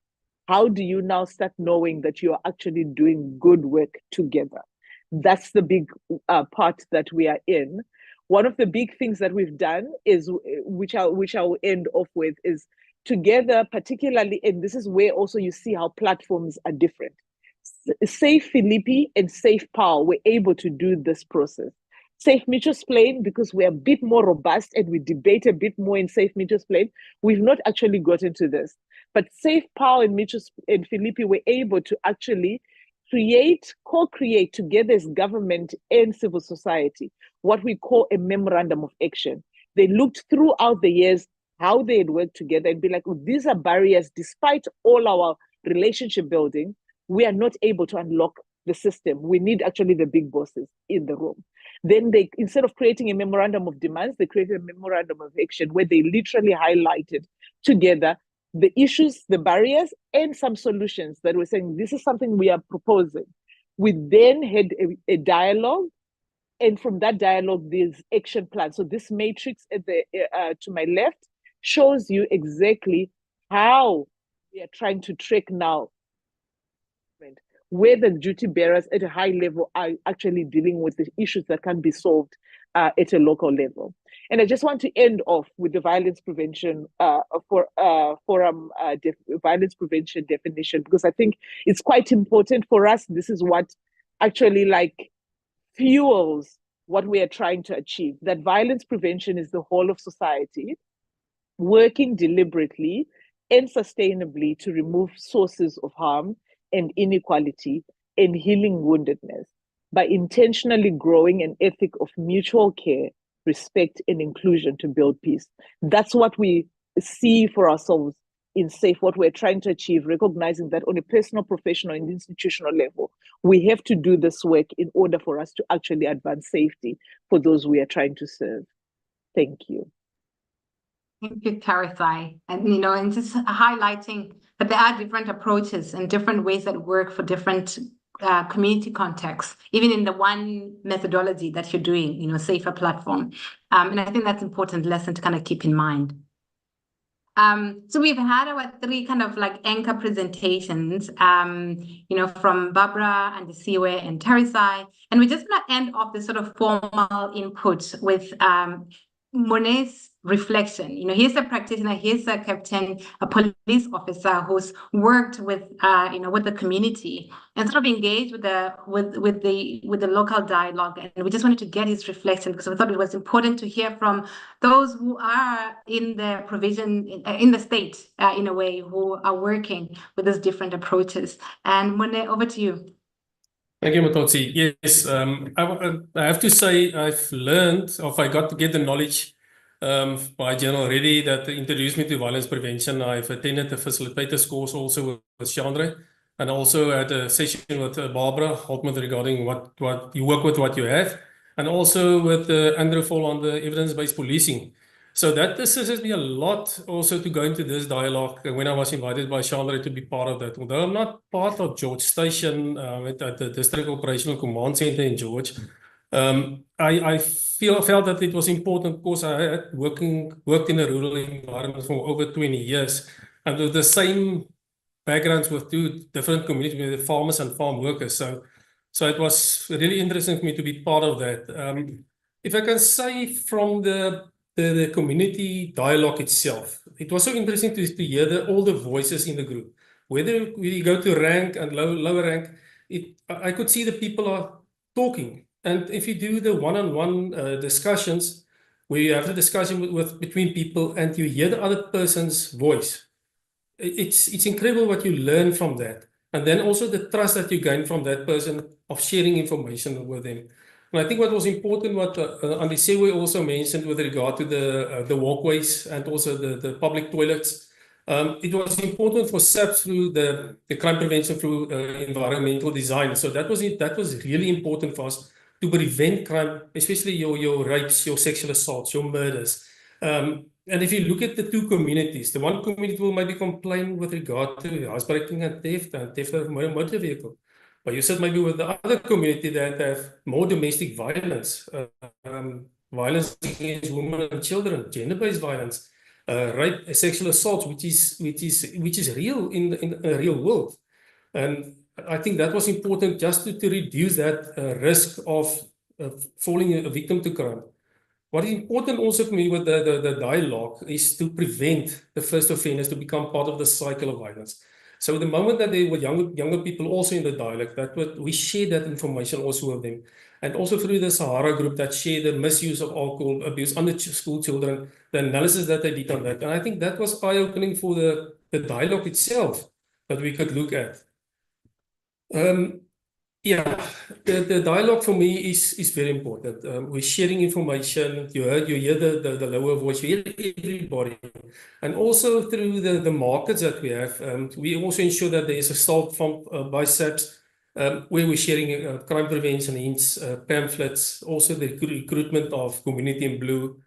How do you now start knowing that you are actually doing good work together? That's the big part that we are in. One of the big things that we've done is, which I will end off with, is together, particularly, and this is where also you see how platforms are different. Safe Philippi and Safe Power were able to do this process. Safe Mitchell's-Plain, because we're a bit more robust and we debate a bit more in Safe Mitchell's-Plain, we've not actually gotten to this. But Safe Power and Philippi were able to actually co-create together as government and civil society, what we call a memorandum of action. They looked throughout the years how they had worked together and be like, oh, these are barriers. Despite all our relationship building, we are not able to unlock the system. We need actually the big bosses in the room. Then they, instead of creating a memorandum of demands, they created a memorandum of action where they literally highlighted together the issues, the barriers, and some solutions that were saying, this is something we are proposing. We then had a dialogue, and from that dialogue, there's action plans. So this matrix at the to my left shows you exactly how we are trying to track now where the duty bearers at a high level are actually dealing with the issues that can be solved at a local level. And I just want to end off with the violence prevention forum violence prevention definition, because I think it's quite important for us. This is what actually like fuels what we are trying to achieve, that violence prevention is the whole of society working deliberately and sustainably to remove sources of harm and inequality and healing woundedness by intentionally growing an ethic of mutual care, respect, and inclusion to build peace. That's what we see for ourselves in SAFE, what we're trying to achieve, recognizing that on a personal, professional, and institutional level, we have to do this work in order for us to actually advance safety for those we are trying to serve. Thank you. Thank you, Tarisai. And just highlighting that there are different approaches and different ways that work for different community contexts, even in the one methodology that you're doing, safer platform. And I think that's an important lesson to kind of keep in mind. So we've had our three kind of like anchor presentations, from Barbara, Andisiwe, and Tarisai. And we're just going to end off this sort of formal input with Morné's reflection. He's a practitioner, he's a captain, a police officer who's worked with with the community and sort of engaged with the local dialogue. And we just wanted to get his reflection because we thought it was important to hear from those who are in the provision in the state in a way, who are working with these different approaches. And Morné, over to you. Thank you, Matodzi. Yes, I have to say I've learned, or I got to get the knowledge by General Reddy that introduced me to violence prevention. I've attended the facilitators course also with Chandra, and also had a session with Barbara Holtman regarding what you work with, what you have, and also with Andrew Fall on the evidence-based policing. So that assists me a lot also to go into this dialogue when I was invited by Chandra to be part of that. Although I'm not part of George Station at the District Operational Command Center in George, I felt that it was important because I had worked in a rural environment for over 20 years, and with the same backgrounds with two different communities, with the farmers and farm workers. So it was really interesting for me to be part of that. If I can say from the community dialogue itself, it was so interesting to hear all the voices in the group. Whether we go to rank and lower rank, I could see the people are talking. And if you do the one-on-one discussions, where you have the discussion between people and you hear the other person's voice, it's incredible what you learn from that. And then also the trust that you gain from that person of sharing information with them. And I think what was important, what Andisiwe also mentioned with regard to the walkways and also the public toilets, it was important for SAPS through the crime prevention through environmental design. So that was really important for us to prevent crime, especially your rapes, your sexual assaults, your murders. And if you look at the two communities, the one community will maybe complain with regard to housebreaking and theft of motor vehicle. But you said maybe with the other community that have more domestic violence, violence against women and children, gender-based violence, rape, sexual assault, which is real in the real world. And I think that was important just to reduce that risk of falling a victim to crime. What is important also for me with the dialogue is to prevent the first offenders to become part of the cycle of violence. So the moment that there were younger people also in the dialogue, we share that information also with them. And also through the Sahara group that share the misuse of alcohol abuse under school children, the analysis that they did on that. And I think that was eye-opening for the dialogue itself that we could look at. Yeah, the dialogue for me is very important. We're sharing information. You hear the lower voice, you hear everybody. And also through the markets that we have, we also ensure that there is a start from by SAPS, where we're sharing crime prevention hints, pamphlets, also the recruitment of community in blue,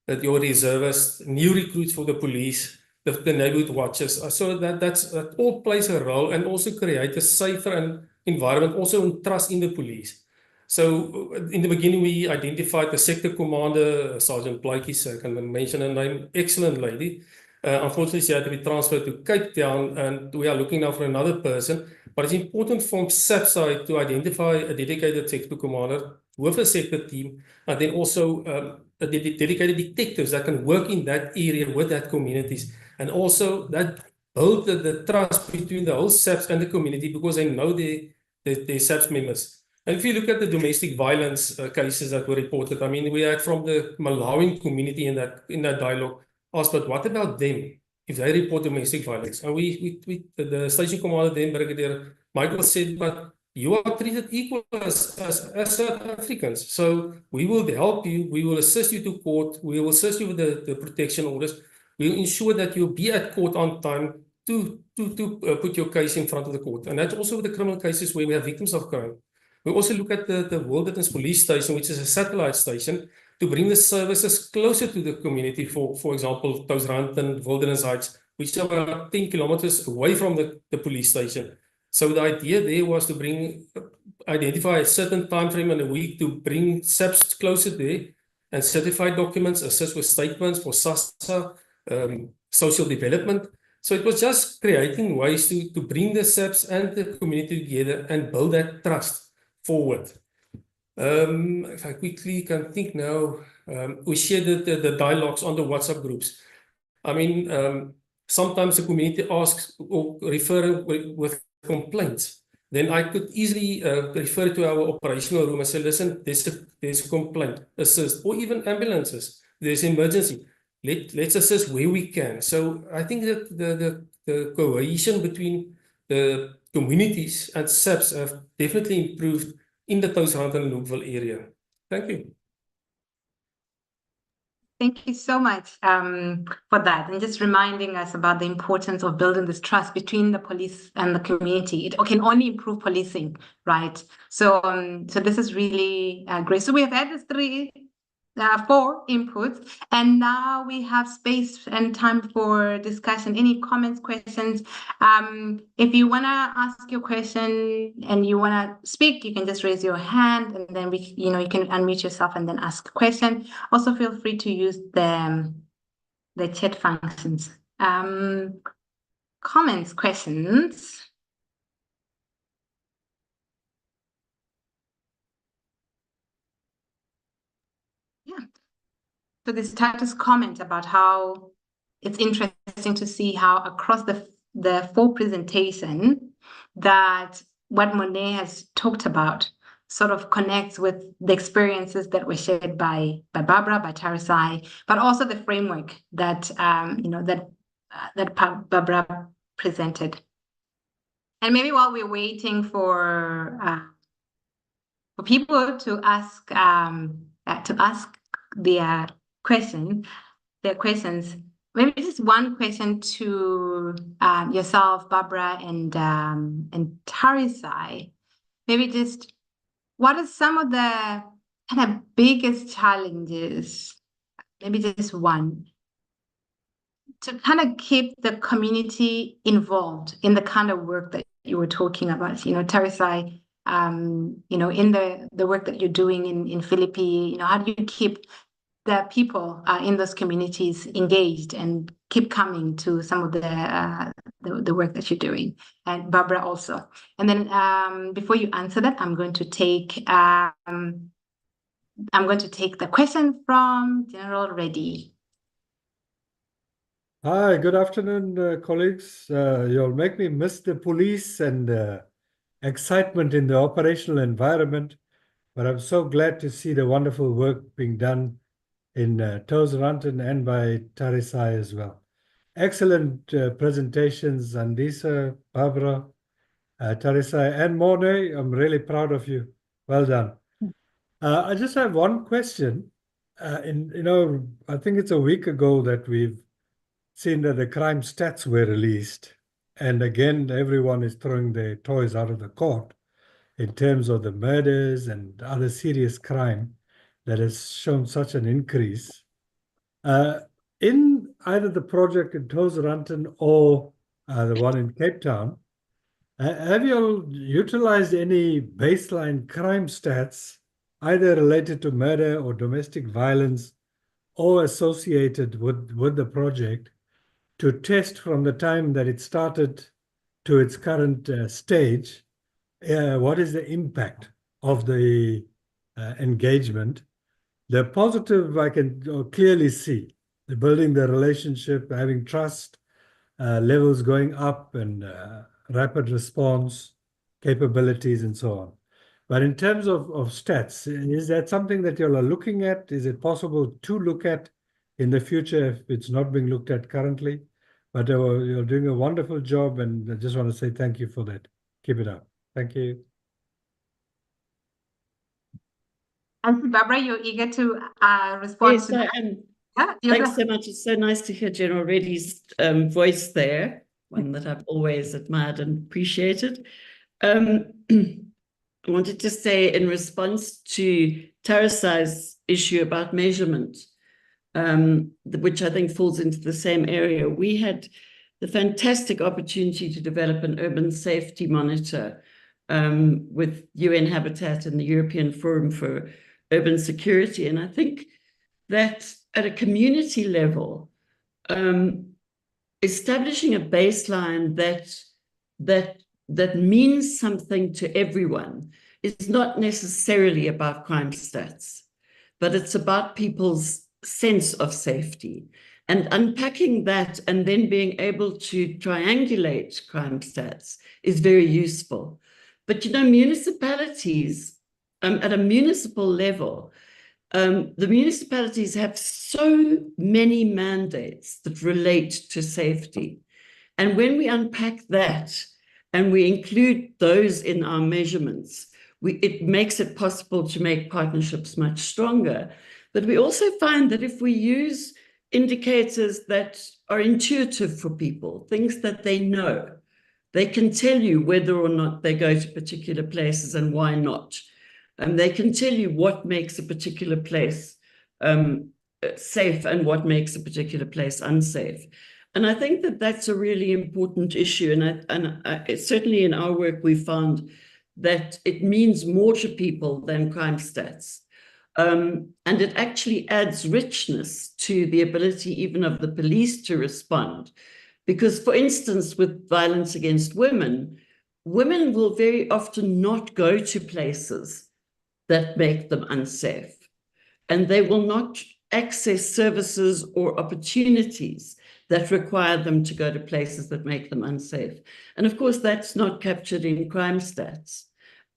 that your reservists, new recruits for the police, the neighborhood watches. So that all plays a role and also create a safer environment, also in trust in the police. So in the beginning, we identified the sector commander, Sergeant Plaatjes, I can mention her name, excellent lady. Unfortunately, she had to be transferred to Cape Town, and we are looking now for another person. But it's important from SAPS side to identify a dedicated sector commander with a sector team, and then also dedicated detectives that can work in that area with that communities, and also that build the trust between the whole SAPS and the community, because they know their SAPS members. And if you look at the domestic violence cases that were reported, I mean, we had from the Malawian community in that dialogue asked, but what about them if they report domestic violence? And the station commander then, Brigadier Michael, said, but you are treated equal as South Africans. So we will help you, we will assist you to court, we will assist you with the protection orders. We will ensure that you'll be at court on time to put your case in front of the court. And that's also with the criminal cases where we have victims of crime. We also look at the Wilderness Police Station, which is a satellite station, to bring the services closer to the community. For example, Touwsranten, Wilderness Heights, which are about 10 kilometers away from the police station. So the idea there was to identify a certain time frame in a week to bring SAPS closer there and certify documents, assist with statements for SASSA, social development. So it was just creating ways to bring the SAPS and the community together and build that trust forward. If I quickly can think now, we share the dialogues on the WhatsApp groups. I mean, sometimes the community asks or refer with complaints. Then I could easily refer to our operational room and say, listen, there's a complaint, assist, or even ambulances, there's emergency. Let's assist where we can. So I think that the cohesion between the communities and SAPS have definitely improved in the Touwsranten and Hoekwil area. Thank you. Thank you so much for that, and just reminding us about the importance of building this trust between the police and the community. It can only improve policing, right? So this is really great. So we have had these for inputs. And now we have space and time for discussion. Any comments, questions? If you want to ask your question and you want to speak, you can just raise your hand, and then you can unmute yourself and then ask a question. Also, feel free to use the chat functions. Comments, questions? Yeah. So the status comment about how it's interesting to see how across the full presentation that what Morné has talked about sort of connects with the experiences that were shared by Barbara, by Tarisai, but also the framework that that Barbara presented. And maybe while we're waiting for people to ask their questions, maybe just one question to yourself, Barbara, and Tarisai. Maybe just what are some of the kind of biggest challenges? Maybe just one, to kind of keep the community involved in the kind of work that you were talking about. Tarisai, in the work that you're doing in Philippi, how do you keep the people in those communities engaged and keep coming to some of the work that you're doing? And Barbara also. And then before you answer that, I'm going to take the question from General Reddy. Hi, good afternoon, colleagues. You'll make me miss the police and excitement in the operational environment, but I'm so glad to see the wonderful work being done in Touwsranten and by Tarisai as well. Excellent presentations, Andisiwe, Barbara, Tarisai, and Morné. I'm really proud of you. Well done. I just have one question. I think it's a week ago that we've seen that the crime stats were released. And again, everyone is throwing their toys out of the court in terms of the murders and other serious crime that has shown such an increase. In either the project in Touwsranten or the one in Cape Town, have you utilized any baseline crime stats, either related to murder or domestic violence or associated with the project, to test from the time that it started to its current stage, what is the impact of the engagement? The positive I can clearly see, the building the relationship, having trust, levels going up, and rapid response capabilities and so on. But in terms of stats, is that something that you are looking at? Is it possible to look at in the future if it's not being looked at currently? But you're doing a wonderful job, and I just want to say thank you for that. Keep it up. Thank you. And Barbara, you're eager to respond Yes, to that? I am. Yeah, Thanks so much. It's so nice to hear General Reddy's voice there, one that I've always admired and appreciated. I wanted to say, in response to Tarisai's issue about measurement, which I think falls into the same area, we had the fantastic opportunity to develop an urban safety monitor with UN Habitat and the European Forum for Urban Security. And I think that at a community level, establishing a baseline that means something to everyone is not necessarily about crime stats, but it's about people's sense of safety, and unpacking that and then being able to triangulate crime stats is very useful. But municipalities, at a municipal level, the municipalities have so many mandates that relate to safety. And when we unpack that and we include those in our measurements, it makes it possible to make partnerships much stronger. But we also find that if we use indicators that are intuitive for people, things that they know, they can tell you whether or not they go to particular places and why not. And they can tell you what makes a particular place safe and what makes a particular place unsafe. And I think that that's a really important issue. And certainly in our work, we found that it means more to people than crime stats. And it actually adds richness to the ability even of the police to respond. Because, for instance, with violence against women, women will very often not go to places that make them unsafe. And they will not access services or opportunities that require them to go to places that make them unsafe. And of course, that's not captured in crime stats,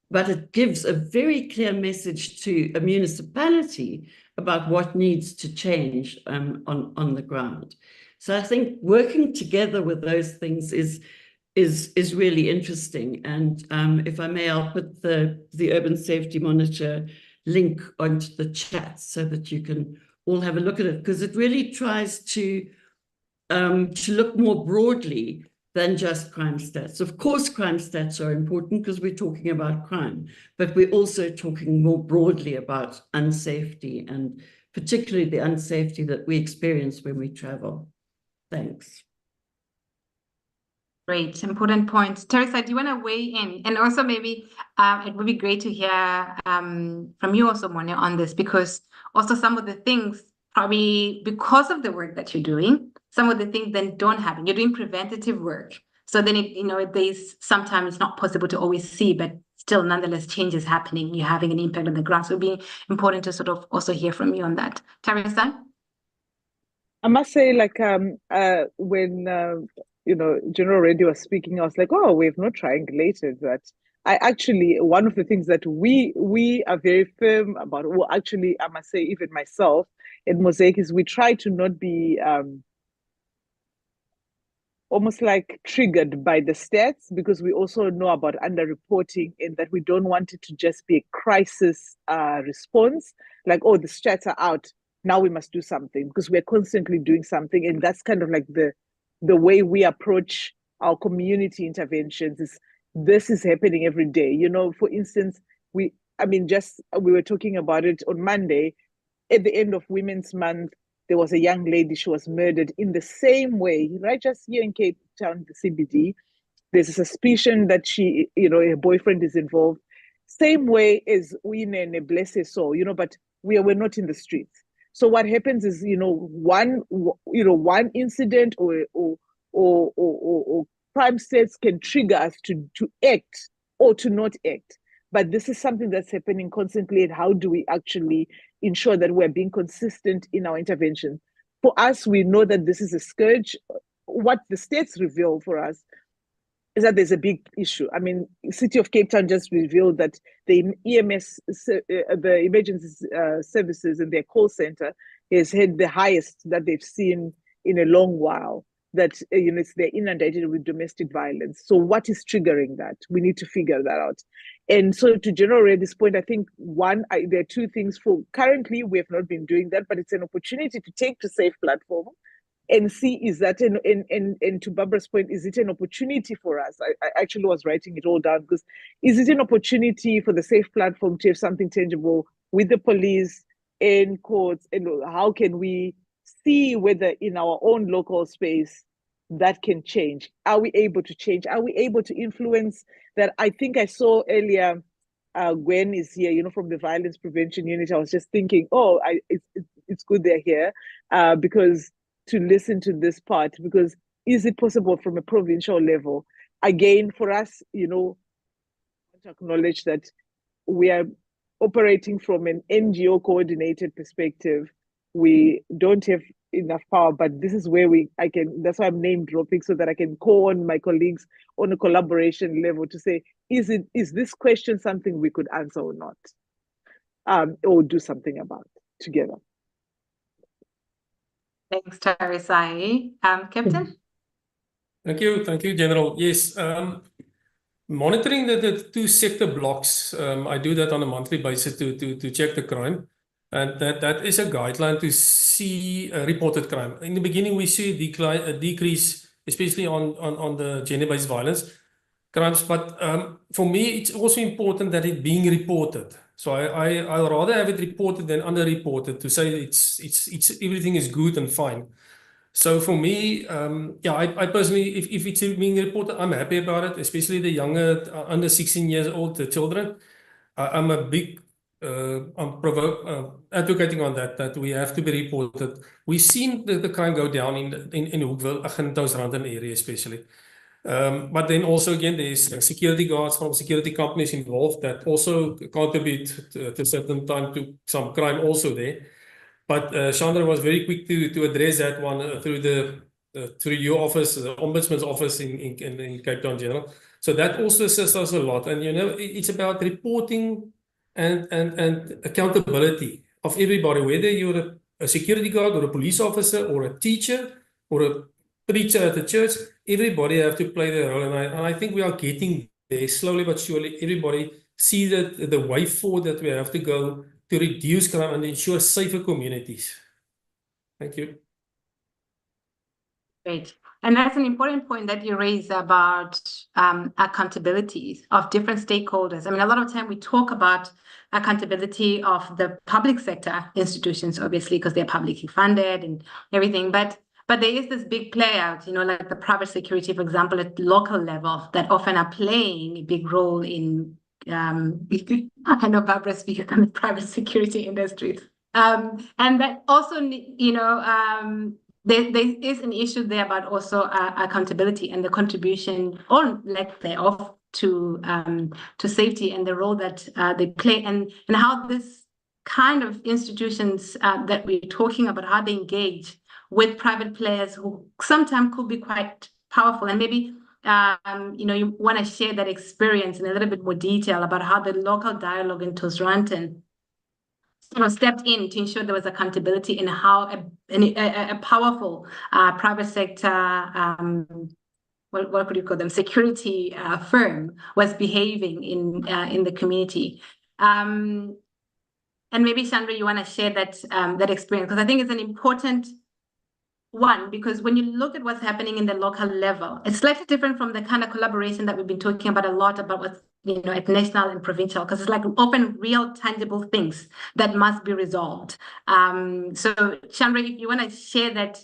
but it gives a very clear message to a municipality about what needs to change on the ground. So I think working together with those things is really interesting. And if I may, I'll put the Urban Safety Monitor link onto the chat so that you can all have a look at it, because it really tries to look more broadly than just crime stats. Of course, crime stats are important because we're talking about crime, but we're also talking more broadly about unsafety, and particularly the unsafety that we experience when we travel. Thanks. Great, important points. Tarisai, do you want to weigh in? And also maybe it would be great to hear from you also, Morné, on this, because also some of the things, probably because of the work that you're doing, some of the things then don't happen. You're doing preventative work. So then, there's sometimes it's not possible to always see, but still nonetheless change is happening. You're having an impact on the ground. So it'd be important to sort of also hear from you on that. Tarisai? I must say, like, when General Reddy was speaking, I was like, oh, we've not triangulated that. I actually, one of the things that we are very firm about, well, actually, I must say, even myself at MOSAIC, is we try to not be almost like triggered by the stats, because we also know about underreporting, and that we don't want it to just be a crisis response, like, oh, the stats are out, now we must do something, because we're constantly doing something. And that's kind of like the way we approach our community interventions. Is this is happening every day. For instance, we were talking about it on Monday. At the end of Women's Month, there was a young lady, she was murdered in the same way, right? Just here in Cape Town, the CBD. There's a suspicion that she, her boyfriend is involved. Same way as Uyinene Blesse saw, but we're not in the streets. So what happens is, one incident or crime stats can trigger us to act or to not act. But this is something that's happening constantly. And how do we actually ensure that we're being consistent in our intervention? For us, we know that this is a scourge. What the states reveal for us is that there's a big issue. I mean, City of Cape Town just revealed that the EMS, the emergency services in their call center has had the highest that they've seen in a long while. That they're inundated with domestic violence. So what is triggering that? We need to figure that out. And so to General Reddy's point, I think there are two things. Currently, we have not been doing that, but it's an opportunity to take to SAFE platform and see, is that, and to Barbara's point, is it an opportunity for us? I actually was writing it all down, because is it an opportunity for the SAFE platform to have something tangible with the police and courts, and how can we see whether in our own local space that can change? Are we able to change? Are we able to influence that? I think I saw earlier, Gwen is here, from the Violence Prevention Unit. I was just thinking, it's good they're here, because to listen to this part, because is it possible from a provincial level? Again, for us, to acknowledge that we are operating from an NGO coordinated perspective. We don't have enough power, but this is where that's why I'm name dropping, so that I can call on my colleagues on a collaboration level to say, is this question something we could answer or not, or do something about together? Thanks, Tarisai. Captain? Thank you, General. Yes, monitoring the two sector blocks, I do that on a monthly basis to check the crime. And that is a guideline to see reported crime. In the beginning, we see a decrease, especially on the gender-based violence crimes. But for me, it's also important that it being reported. So I'll rather have it reported than underreported to say it's everything is good and fine. So for me, yeah, I personally, if it's being reported, I'm happy about it, especially the younger, under 16 years old, the children. I'm a big, I'm advocating on that we have to be reported. We've seen the crime go down in Hoekwil and Touwsranten area especially. But then also again, there's security guards from security companies involved that also contribute to a certain time to some crime also there. But Chandra was very quick to address that one through your office, the Ombudsman's office in Cape Town General. So that also assists us a lot. And it's about reporting and accountability of everybody, whether you're a security guard or a police officer or a teacher or a preacher at the church. Everybody have to play their role, and I think we are getting there slowly but surely. Everybody see that the way forward that we have to go to reduce crime and ensure safer communities. Thank you. Great. And that's an important point that you raise about accountability of different stakeholders. I mean, a lot of time we talk about accountability of the public sector institutions, obviously, because they're publicly funded and everything. But there is this big play out, like the private security, for example, at local level, that often are playing a big role in, I know Barbara speaks on the private security industry. And that also, there is an issue there about also accountability and the contribution or lack thereof to safety and the role that they play, and how this kind of institutions that we're talking about, how they engage with private players who sometimes could be quite powerful. And maybe you want to share that experience in a little bit more detail about how the local dialogue in Touwsranten stepped in to ensure there was accountability in how a powerful private sector, what could you call them, security firm was behaving in the community. And maybe Chandra, you want to share that experience, because I think it's an important one, because when you look at what's happening in the local level, it's slightly different from the kind of collaboration that we've been talking about a lot about what's at national and provincial, because it's like open, real, tangible things that must be resolved. So Chandra, if you want to share that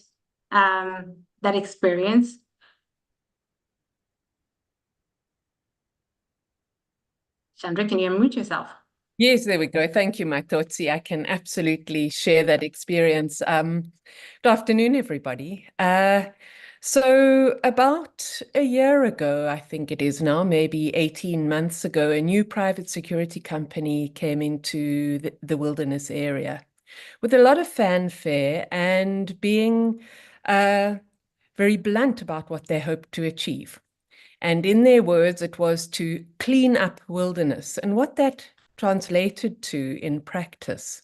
experience. Chandra, can you unmute yourself? Yes, there we go. Thank you, Matodzi. I can absolutely share that experience. Good afternoon, everybody. So about a year ago, I think it is now, maybe 18 months ago, a new private security company came into the wilderness area with a lot of fanfare and being very blunt about what they hoped to achieve. And in their words, it was to clean up wilderness. And what that translated to in practice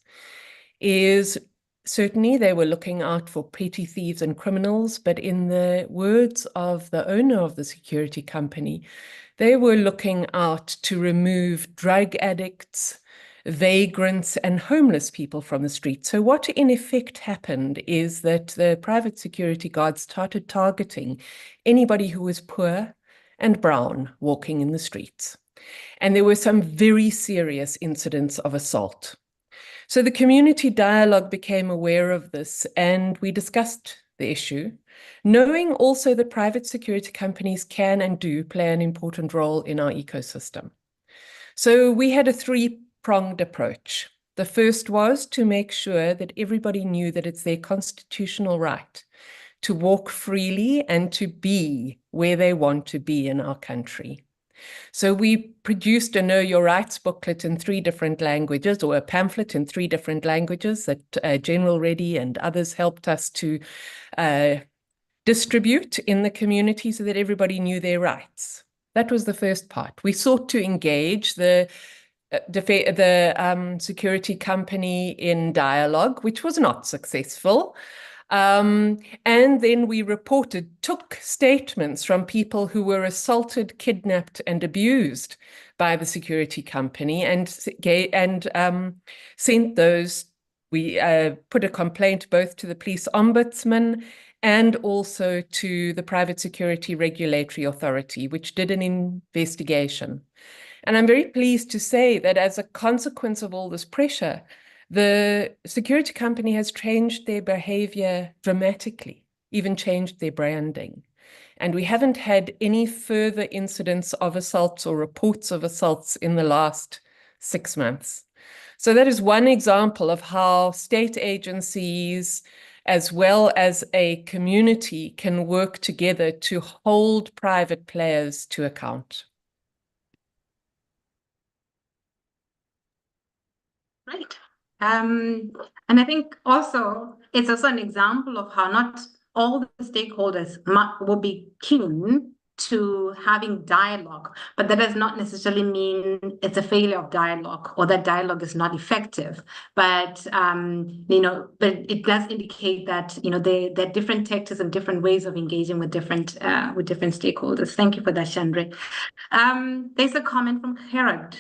is certainly they were looking out for petty thieves and criminals, but in the words of the owner of the security company, they were looking out to remove drug addicts, vagrants, and homeless people from the street. So what in effect happened is that the private security guards started targeting anybody who was poor and brown walking in the streets. And there were some very serious incidents of assault. So the community dialogue became aware of this, and we discussed the issue, knowing also that private security companies can and do play an important role in our ecosystem. So we had a three-pronged approach. The first was to make sure that everybody knew that it's their constitutional right to walk freely and to be where they want to be in our country. So we produced a Know Your Rights booklet in 3 different languages, or a pamphlet in 3 different languages that General Reddy and others helped us to distribute in the community so that everybody knew their rights. That was the first part. We sought to engage the security company in dialogue, which was not successful. And then we took statements from people who were assaulted, kidnapped, and abused by the security company and sent those. We put a complaint both to the police ombudsman and also to the Private Security Regulatory Authority, which did an investigation. And I'm very pleased to say that as a consequence of all this pressure, the security company has changed their behavior dramatically, even changed their branding. And we haven't had any further incidents of assaults or reports of assaults in the last 6 months. So that is one example of how state agencies, as well as a community, can work together to hold private players to account. Right. And I think also it's also an example of how not all the stakeholders will be keen to having dialogue, but that does not necessarily mean it's a failure of dialogue or that dialogue is not effective. But but it does indicate that there are different tactics and different ways of engaging with different stakeholders. Thank you for that, Chandra. There's a comment from Herod.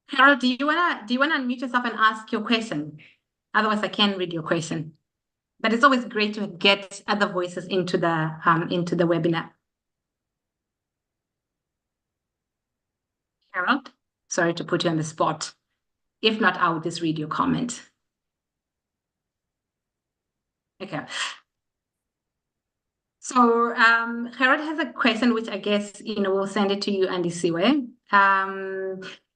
Harold, do you wanna unmute yourself and ask your question? Otherwise, I can read your question. But it's always great to get other voices into the webinar. Harold, sorry to put you on the spot. If not, I will just read your comment. Okay. So Harold has a question, which I guess we'll send it to you, Andisiwe.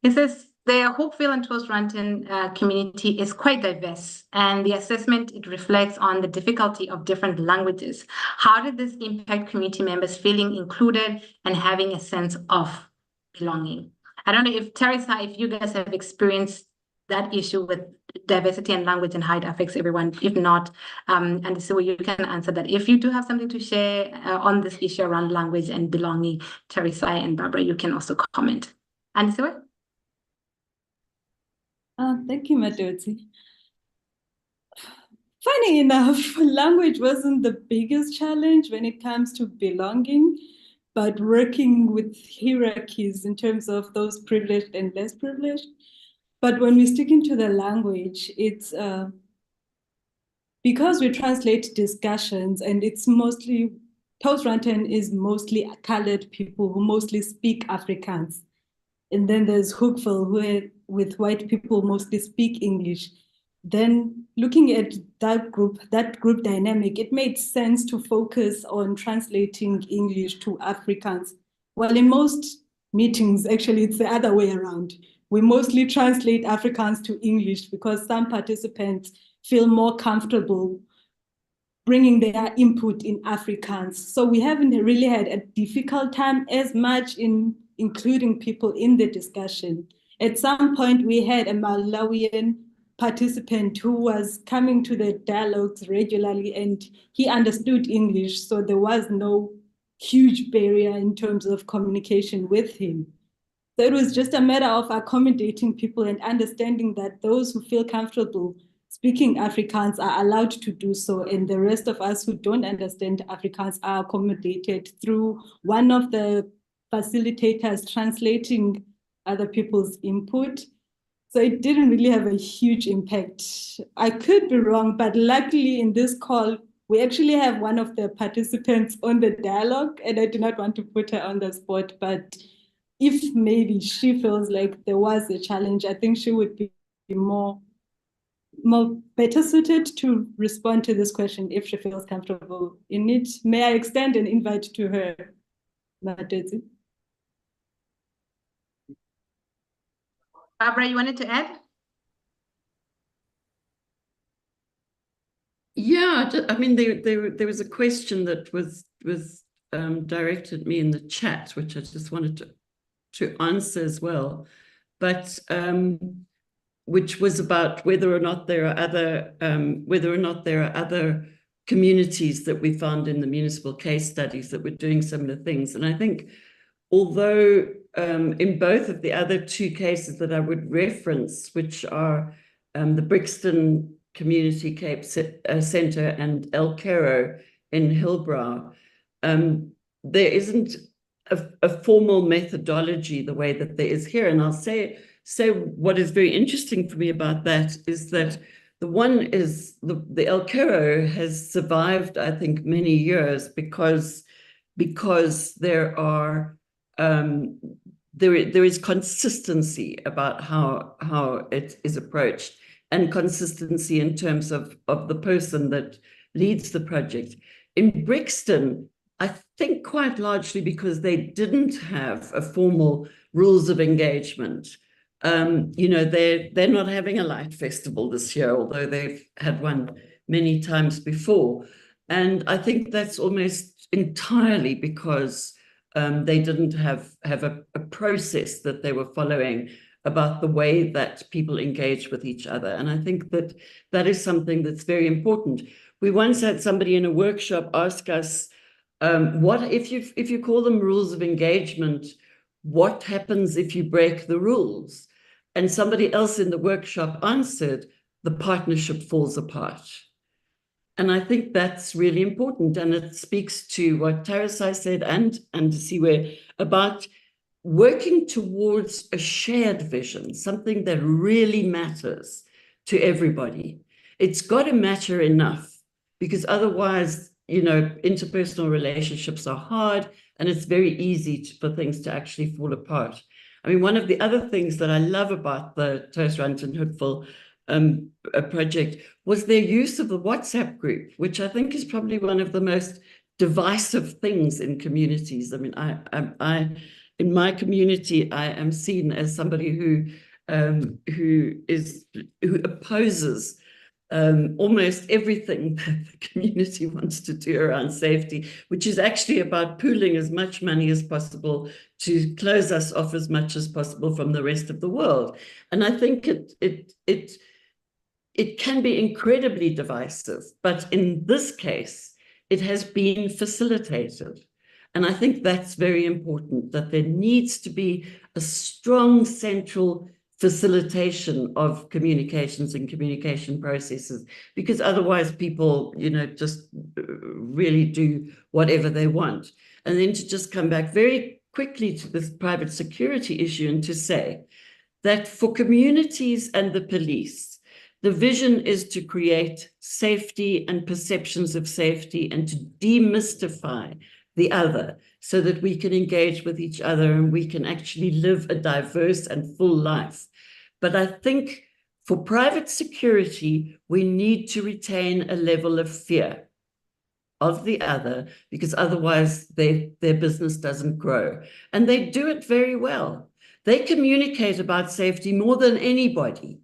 It says, the Hoekwil and Touwsranten community is quite diverse, and the assessment, it reflects on the difficulty of different languages. How did this impact community members feeling included and having a sense of belonging? I don't know if, Tarisai, if you guys have experienced that issue with diversity and language and how it affects everyone. If not, Andisiwe, you can answer that. If you do have something to share on this issue around language and belonging, Tarisai and Barbara, you can also comment. Andisiwe? Thank you, Matodzi. Funny enough, language wasn't the biggest challenge when it comes to belonging, but working with hierarchies in terms of those privileged and less privileged. But when we stick into the language, it's because we translate discussions, and it's mostly, Touwsranten is mostly colored people who mostly speak Afrikaans. And then there's Hoekwil, who with white people mostly speak English. Then looking at that group dynamic, it made sense to focus on translating English to Afrikaans. Well, in most meetings, actually, it's the other way around. We mostly translate Afrikaans to English because some participants feel more comfortable bringing their input in Afrikaans. So we haven't really had a difficult time as much in including people in the discussion. At some point, we had a Malawian participant who was coming to the dialogues regularly, and he understood English, so there was no huge barrier in terms of communication with him. So it was just a matter of accommodating people and understanding that those who feel comfortable speaking Afrikaans are allowed to do so, and the rest of us who don't understand Afrikaans are accommodated through one of the facilitators translating other people's input. So it didn't really have a huge impact. I could be wrong, but luckily in this call, we actually have one of the participants on the dialogue, and I do not want to put her on the spot, but if maybe she feels like there was a challenge, I think she would be more better suited to respond to this question if she feels comfortable in it. May I extend an invite to her, Matodzi? Barbara, you wanted to add? Yeah, I mean, there was a question that was directed at me in the chat, which I just wanted to answer as well, but which was about whether or not there are other communities that we found in the municipal case studies that were doing similar things. And I think, although in both of the other two cases that I would reference, which are the Brixton Community Cape Centre and El Cairo in Hillbrow, there isn't a formal methodology the way that there is here. And I'll say what is very interesting for me about that is that the one is the El Cairo has survived, I think, many years because there are there is consistency about how it is approached, and consistency in terms of the person that leads the project. In Brixton, I think quite largely because they didn't have a formal rules of engagement. They're not having a light festival this year, although they've had one many times before. And I think that's almost entirely because they didn't have a process that they were following about the way that people engage with each other. And I think that is something that's very important. We once had somebody in a workshop ask us, what if you call them rules of engagement, what happens if you break the rules? And somebody else in the workshop answered, the partnership falls apart. And I think that's really important. And it speaks to what Tarisai said and Andisiwe about working towards a shared vision, something that really matters to everybody. It's got to matter enough, because otherwise, interpersonal relationships are hard, and it's very easy for things to actually fall apart. I mean, one of the other things that I love about the Touwsranten Hoekwil project was their use of the WhatsApp group, which I think is probably one of the most divisive things in communities. I mean, I in my community, I am seen as somebody who opposes almost everything that the community wants to do around safety, which is actually about pooling as much money as possible to close us off as much as possible from the rest of the world. And I think it can be incredibly divisive, but in this case, it has been facilitated. And I think that's very important, that there needs to be a strong central facilitation of communications and communication processes, because otherwise people, just really do whatever they want. And then to just come back very quickly to this private security issue and to say that for communities and the police, the vision is to create safety and perceptions of safety and to demystify the other so that we can engage with each other and we can actually live a diverse and full life. But I think for private security, we need to retain a level of fear of the other, because otherwise their business doesn't grow. And they do it very well. They communicate about safety more than anybody,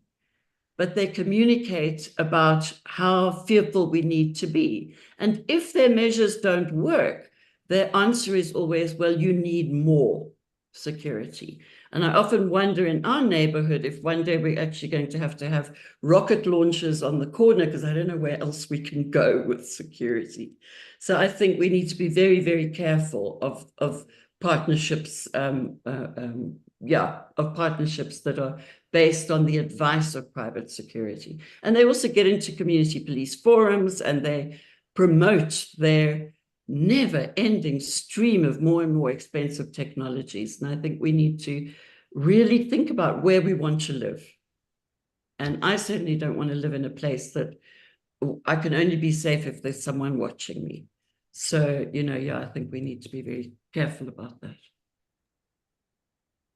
but they communicate about how fearful we need to be. And if their measures don't work, their answer is always, well, you need more security. And I often wonder in our neighborhood if one day we're actually going to have rocket launchers on the corner, because I don't know where else we can go with security. So I think we need to be very, very careful of partnerships, of partnerships that are based on the advice of private security. And they also get into community police forums and they promote their never-ending stream of more and more expensive technologies. And I think we need to really think about where we want to live. And I certainly don't want to live in a place that I can only be safe if there's someone watching me. So, I think we need to be very careful about that.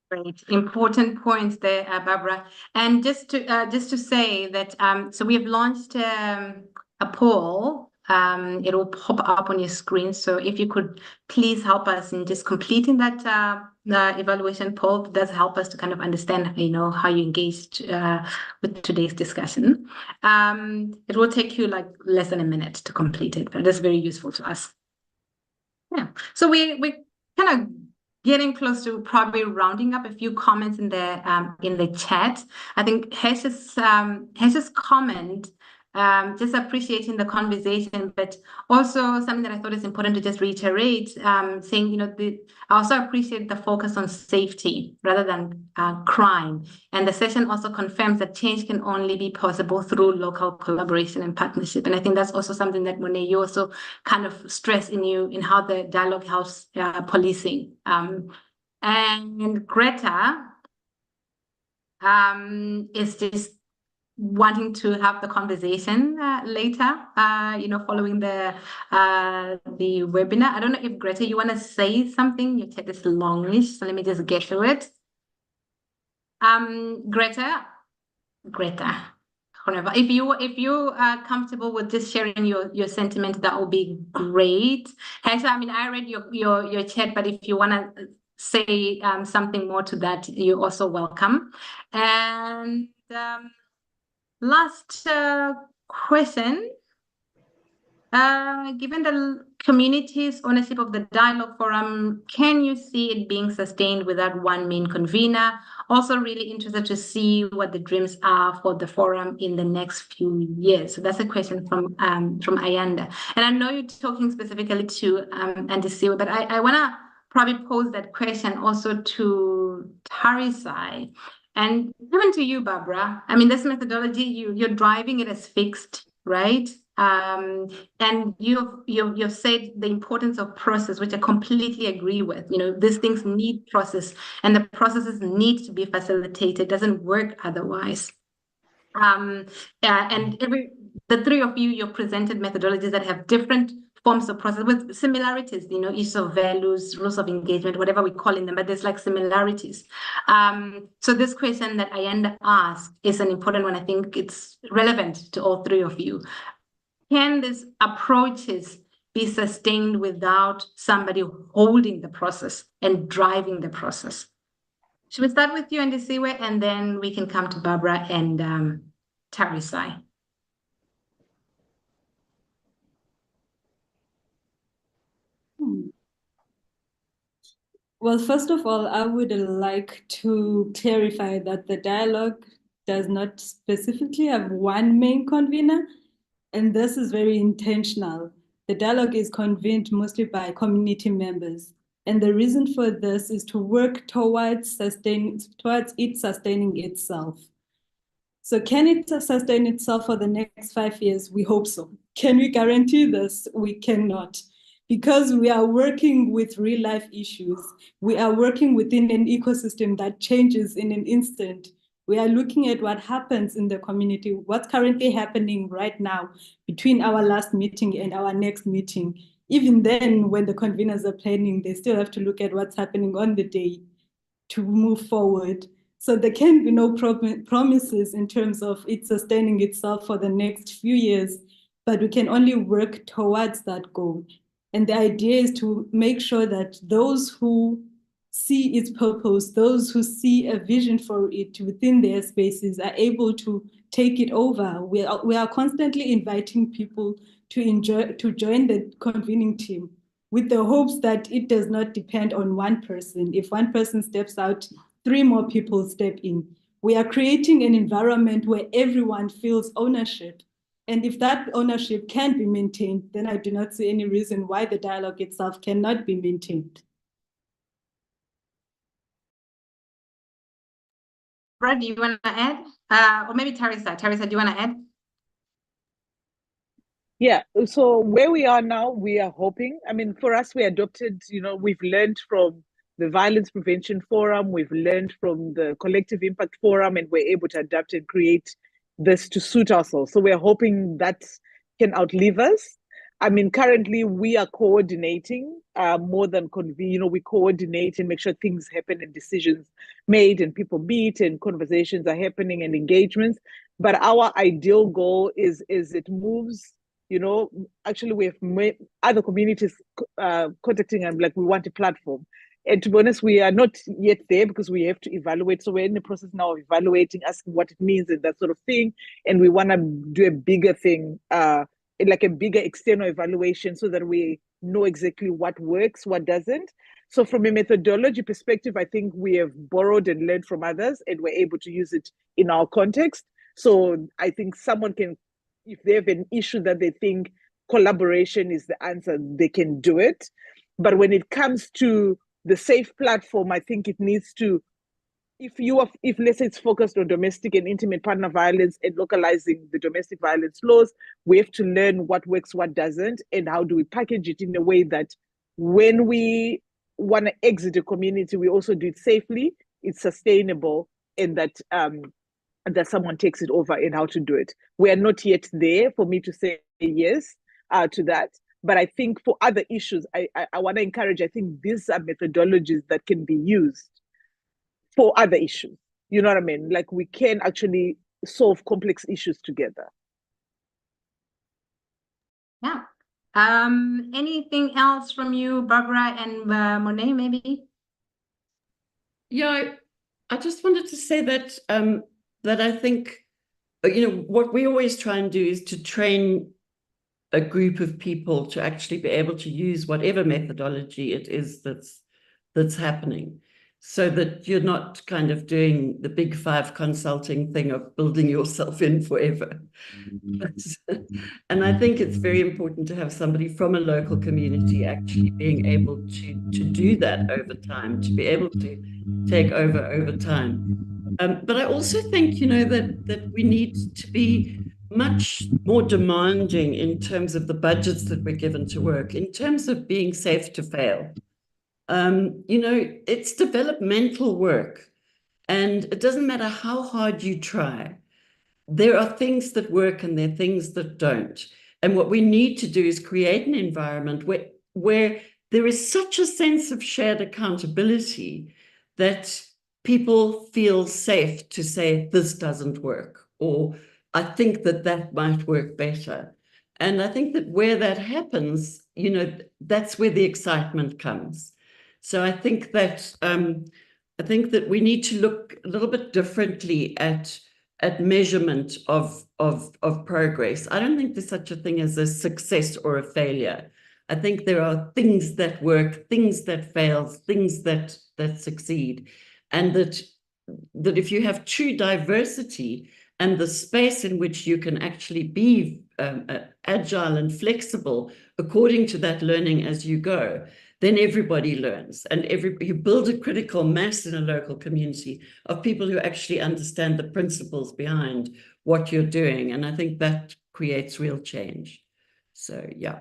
Great, important points there, Barbara. And just to say that, so we have launched a poll. It will pop up on your screen. So if you could please help us in just completing that evaluation poll, it does help us to kind of understand, how you engaged with today's discussion. It will take you like less than a minute to complete it, but that's very useful to us. Yeah. So we kind of getting close to probably rounding up. A few comments in the chat. I think Hesh's comment, just appreciating the conversation, but also something that I thought is important to just reiterate, saying, I also appreciate the focus on safety rather than crime. And the session also confirms that change can only be possible through local collaboration and partnership. And I think that's also something that, Morné, you also kind of stress in how the dialogue helps policing. And Greta is just wanting to have the conversation later, following the webinar. I don't know if Greta, you want to say something? Your chat is longish, so let me just get to it. Greta, if you are comfortable with just sharing your sentiment, that would be great. Actually, I mean, I read your chat, but if you want to say something more to that, you're also welcome. And last question. Given the community's ownership of the dialogue forum, can you see it being sustained without one main convener? Also really interested to see what the dreams are for the forum in the next few years. So that's a question from Ayanda. And I know you're talking specifically to Andisiwe, but I want to probably pose that question also to Tarisai. And even to you, Barbara. I mean, this methodology, you're driving it as fixed, right? And you've said the importance of process, which I completely agree with. These things need process, and the processes need to be facilitated. It doesn't work otherwise. And the three of you presented methodologies that have different forms of process with similarities, issues of values, rules of engagement, whatever we call them, but there's like similarities. So this question that Ayanda asked is an important one. I think it's relevant to all three of you. Can these approaches be sustained without somebody holding the process and driving the process? Should we start with you, Andisiwe, and then we can come to Barbara and Tarisai? Well, first of all, I would like to clarify that the dialogue does not specifically have one main convener, and this is very intentional. The dialogue is convened mostly by community members. And the reason for this is to work towards it sustaining itself. So can it sustain itself for the next 5 years? We hope so. Can we guarantee this? We cannot. Because we are working with real life issues. We are working within an ecosystem that changes in an instant. We are looking at what happens in the community, what's currently happening right now between our last meeting and our next meeting. Even then, when the conveners are planning, they still have to look at what's happening on the day to move forward. So there can be no promises in terms of it sustaining itself for the next few years, but we can only work towards that goal. And the idea is to make sure that those who see its purpose, those who see a vision for it within their spaces are able to take it over. We are constantly inviting people to join the convening team with the hopes that it does not depend on one person. If one person steps out, 3 more people step in. We are creating an environment where everyone feels ownership. And if that ownership can be maintained, then I do not see any reason why the dialogue itself cannot be maintained. Brad, do you want to add? Or maybe Tarisai. Tarisai, do you want to add? Yeah, so where we are now, we are hoping, I mean, for us, we adopted, we've learned from the Violence Prevention Forum, we've learned from the Collective Impact Forum, and we're able to adapt and create this to suit ourselves. So we're hoping that can outlive us. I mean, currently we are coordinating more than convene. We coordinate and make sure things happen and decisions made and people meet and conversations are happening and engagements. But our ideal goal is it moves. Actually we have other communities contacting them like we want a platform. And to be honest, we are not yet there because we have to evaluate. So we're in the process now of evaluating, asking what it means and that sort of thing. And we want to do a bigger thing, like a bigger external evaluation so that we know exactly what works, what doesn't. So from a methodology perspective, I think we have borrowed and learned from others and we're able to use it in our context. So I think someone can, if they have an issue that they think collaboration is the answer, they can do it. But when it comes to the safe platform, I think it needs to, if let's say it's focused on domestic and intimate partner violence and localizing the domestic violence laws, we have to learn what works, what doesn't, and how do we package it in a way that when we want to exit a community, we also do it safely, it's sustainable, and that and that someone takes it over and how to do it. We are not yet there for me to say yes to that. But I think for other issues, I want to encourage, I think these are methodologies that can be used for other issues. You know what I mean? Like we can actually solve complex issues together. Yeah. Anything else from you, Barbara and Morné, maybe? Yeah, I just wanted to say that that I think, what we always try and do is to train a group of people to actually be able to use whatever methodology it is that's happening, so that you're not kind of doing the big five consulting thing of building yourself in forever. And I think it's very important to have somebody from a local community actually being able to do that over time, to be able to take over time. But I also think, that we need to be much more demanding in terms of the budgets that we're given to work, in terms of being safe to fail. It's developmental work, and it doesn't matter how hard you try. There are things that work and there are things that don't. And what we need to do is create an environment where there is such a sense of shared accountability that people feel safe to say, this doesn't work, or I think that might work better. And I think that where that happens, that's where the excitement comes. So I think that we need to look a little bit differently at measurement of progress. I don't think there's such a thing as a success or a failure. I think there are things that work, things that fail, things that succeed, and that if you have true diversity and the space in which you can actually be agile and flexible according to that learning as you go, then everybody learns, and you build a critical mass in a local community of people who actually understand the principles behind what you're doing. And I think that creates real change. So yeah,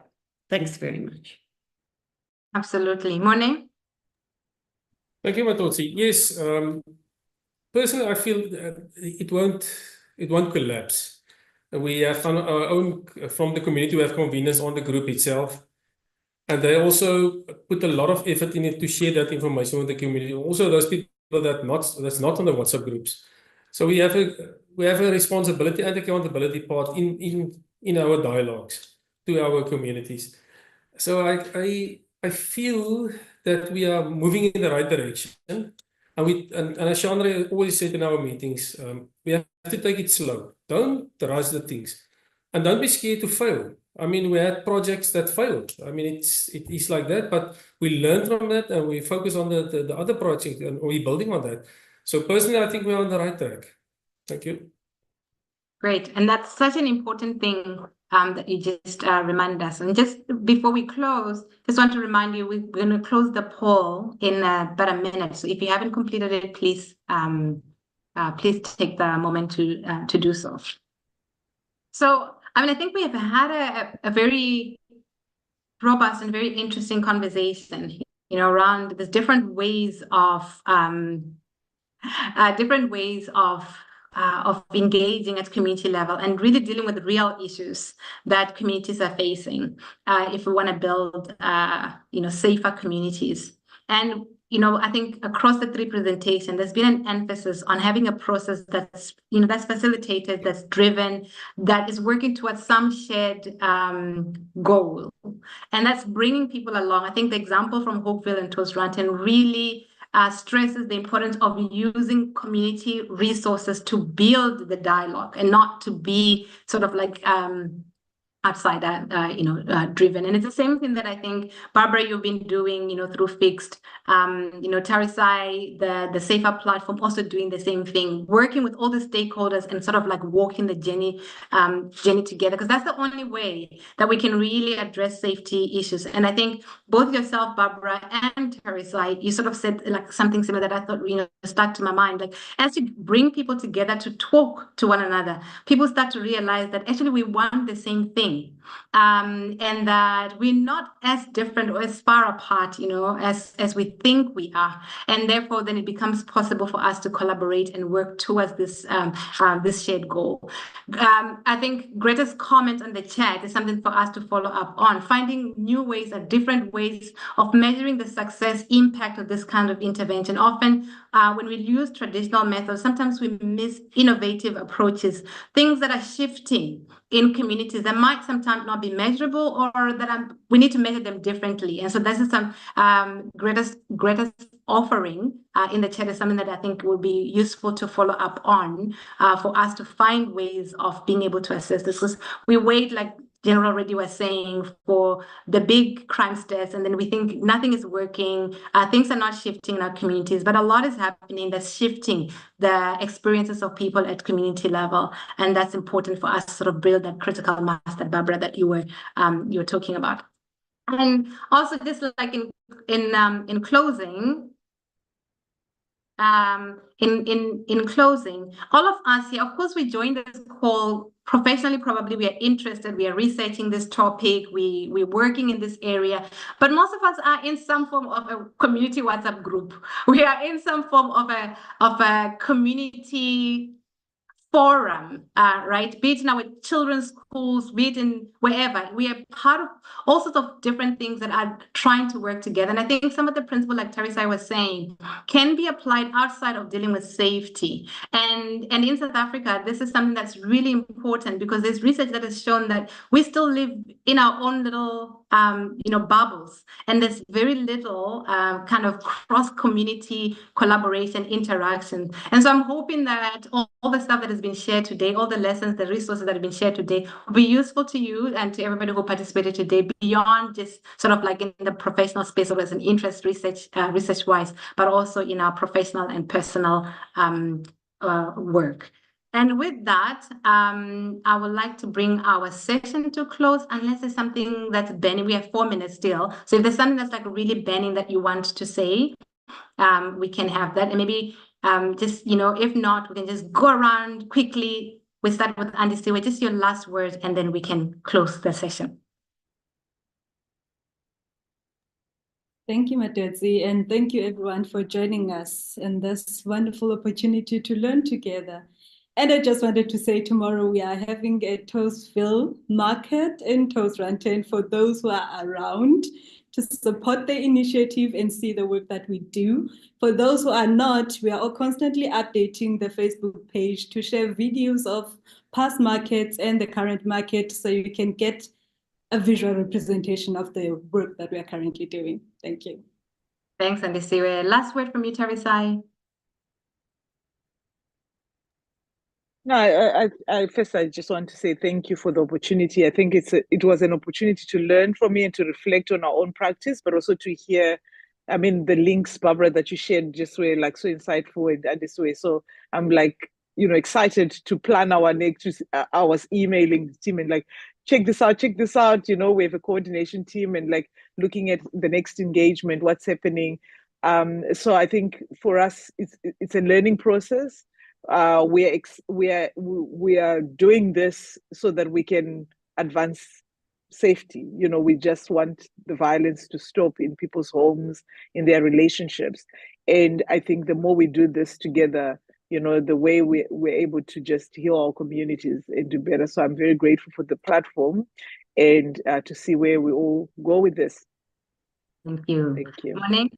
thanks very much. Absolutely. Morné? Thank you, Matodzi. Yes, personally, I feel it won't collapse. We have our own, from the community, we have conveners on the group itself. And they also put a lot of effort in it to share that information with the community. Also, those people that's not on the WhatsApp groups. So we have a responsibility and accountability part in our dialogues to our communities. So I feel that we are moving in the right direction. And as Chandra always said in our meetings, we have to take it slow. Don't rush the things, and don't be scared to fail. I mean, we had projects that failed. I mean, it is like that, but we learn from that and we focus on the other project, and we're building on that. So personally, I think we're on the right track. Thank you. Great. And that's such an important thing that you just reminded us. And just before we close, just want to remind you, we're going to close the poll in about a minute. So if you haven't completed it, please take the moment to do so. So, I mean, I think we have had a very robust and very interesting conversation, around the different ways of engaging at community level and really dealing with the real issues that communities are facing if we want to build, safer communities. And I think across the three presentations, there's been an emphasis on having a process that's facilitated, that's driven, that is working towards some shared goal. And that's bringing people along. I think the example from Hoekwil and Touwsranten really stresses the importance of using community resources to build the dialogue and not to be sort of like outside driven. And it's the same thing that I think, Barbara, you've been doing, through Fixed, Tarisai, the Safer platform, also doing the same thing, working with all the stakeholders and sort of like walking the journey together, because that's the only way that we can really address safety issues. And I think both yourself, Barbara, and Tarisai, you sort of said like something similar that I thought, stuck to my mind. Like, as you bring people together to talk to one another, people start to realize that actually we want the same thing. way, and that we're not as different or as far apart, as we think we are, and therefore then it becomes possible for us to collaborate and work towards this shared goal. I think Greta's comment on the chat is something for us to follow up on, finding new ways and different ways of measuring the success impact of this kind of intervention. Often when we use traditional methods, sometimes we miss innovative approaches, things that are shifting in communities that might sometimes not be measurable, or that we need to measure them differently. And so this is some Greta's offering in the chat is something that I think will be useful to follow up on for us to find ways of being able to assess this. Because we wait, like General already was saying, for the big crime stats, and then we think nothing is working, things are not shifting in our communities, but a lot is happening that's shifting the experiences of people at community level, and that's important for us to sort of build that critical mass that Barbara, that you were talking about. And also, just like in closing. In closing, all of us here, of course, we joined this call professionally. Probably we are interested, we are researching this topic, we're working in this area, but most of us are in some form of a community WhatsApp group. We are in some form of a community forum, right? Be it in our children's schools, be it in wherever. We are part of all sorts of different things that are trying to work together. And I think some of the principles, like Tarisai was saying, can be applied outside of dealing with safety. And in South Africa, this is something that's really important, because there's research that has shown that we still live in our own little bubbles, and there's very little kind of cross-community collaboration, interaction. And so I'm hoping that all the stuff that has been shared today, all the lessons, the resources that have been shared today, will be useful to you and to everybody who participated today, beyond just sort of like in the professional space or as an interest research-wise, but also in our professional and personal work. And with that, I would like to bring our session to close, unless there's something that's burning. We have 4 minutes still. So if there's something that's like really burning that you want to say, we can have that. And maybe just, if not, we can just go around quickly. We start with Andisiwe, just your last words, and then we can close the session. Thank you, Matodzi, and thank you everyone for joining us in this wonderful opportunity to learn together. And I just wanted to say, tomorrow we are having a Touwsville market in Touwsranten for those who are around to support the initiative and see the work that we do. For those who are not, we are all constantly updating the Facebook page to share videos of past markets and the current market, so you can get a visual representation of the work that we are currently doing. Thank you. Thanks, Andisiwe. Last word from you, Tarisai. No, I first, I just want to say thank you for the opportunity. I think it was an opportunity to learn from me and to reflect on our own practice, but also to hear, the links, Barbara, that you shared just were like so insightful and this way. So I'm like, excited to plan our next. I was emailing the team and like, check this out. We have a coordination team and like looking at the next engagement, what's happening. So I think for us, it's a learning process. We are doing this so that we can advance safety. We just want the violence to stop in people's homes, in their relationships. And I think the more we do this together, the way we're able to just heal our communities and do better. So I'm very grateful for the platform and to see where we all go with this. Thank you. Thank you. Morné,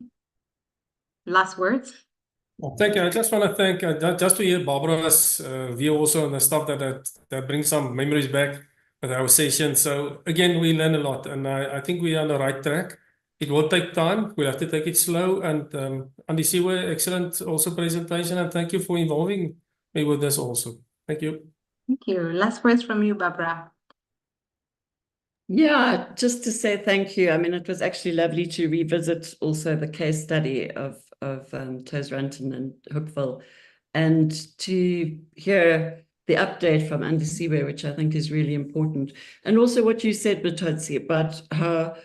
last words. Well, thank you. I just want to thank, just to hear Barbara's view also on the stuff that brings some memories back with our session. So again, we learn a lot, and I think we are on the right track. It will take time. We'll have to take it slow. And Andisiwe, excellent also presentation, and thank you for involving me with this also. Thank you. Thank you. Last words from you, Barbara. Yeah, just to say thank you. I mean, it was actually lovely to revisit also the case study of Touwsranten and Hoekwil, and to hear the update from Andisiwe, which I think is really important. And also what you said, Matodzi, about how,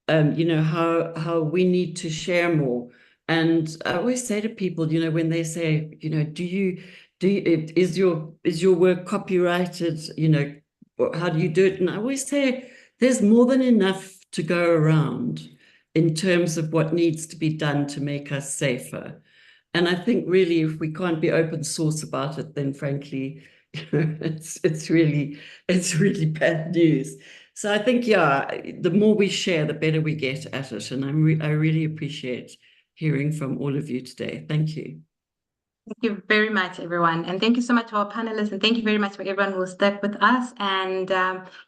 how we need to share more. And I always say to people, when they say, is your work copyrighted, how do you do it? And I always say there's more than enough to go around in terms of what needs to be done to make us safer. And I think really, if we can't be open source about it, then frankly, it's really bad news. So I think, yeah, the more we share, the better we get at it. And I really appreciate hearing from all of you today. Thank you. Thank you very much, everyone. And thank you so much to our panelists. And thank you very much for everyone who stuck with us. And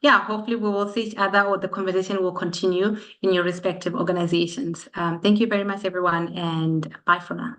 yeah, hopefully we will see each other, or the conversation will continue in your respective organizations. Thank you very much, everyone. And bye for now.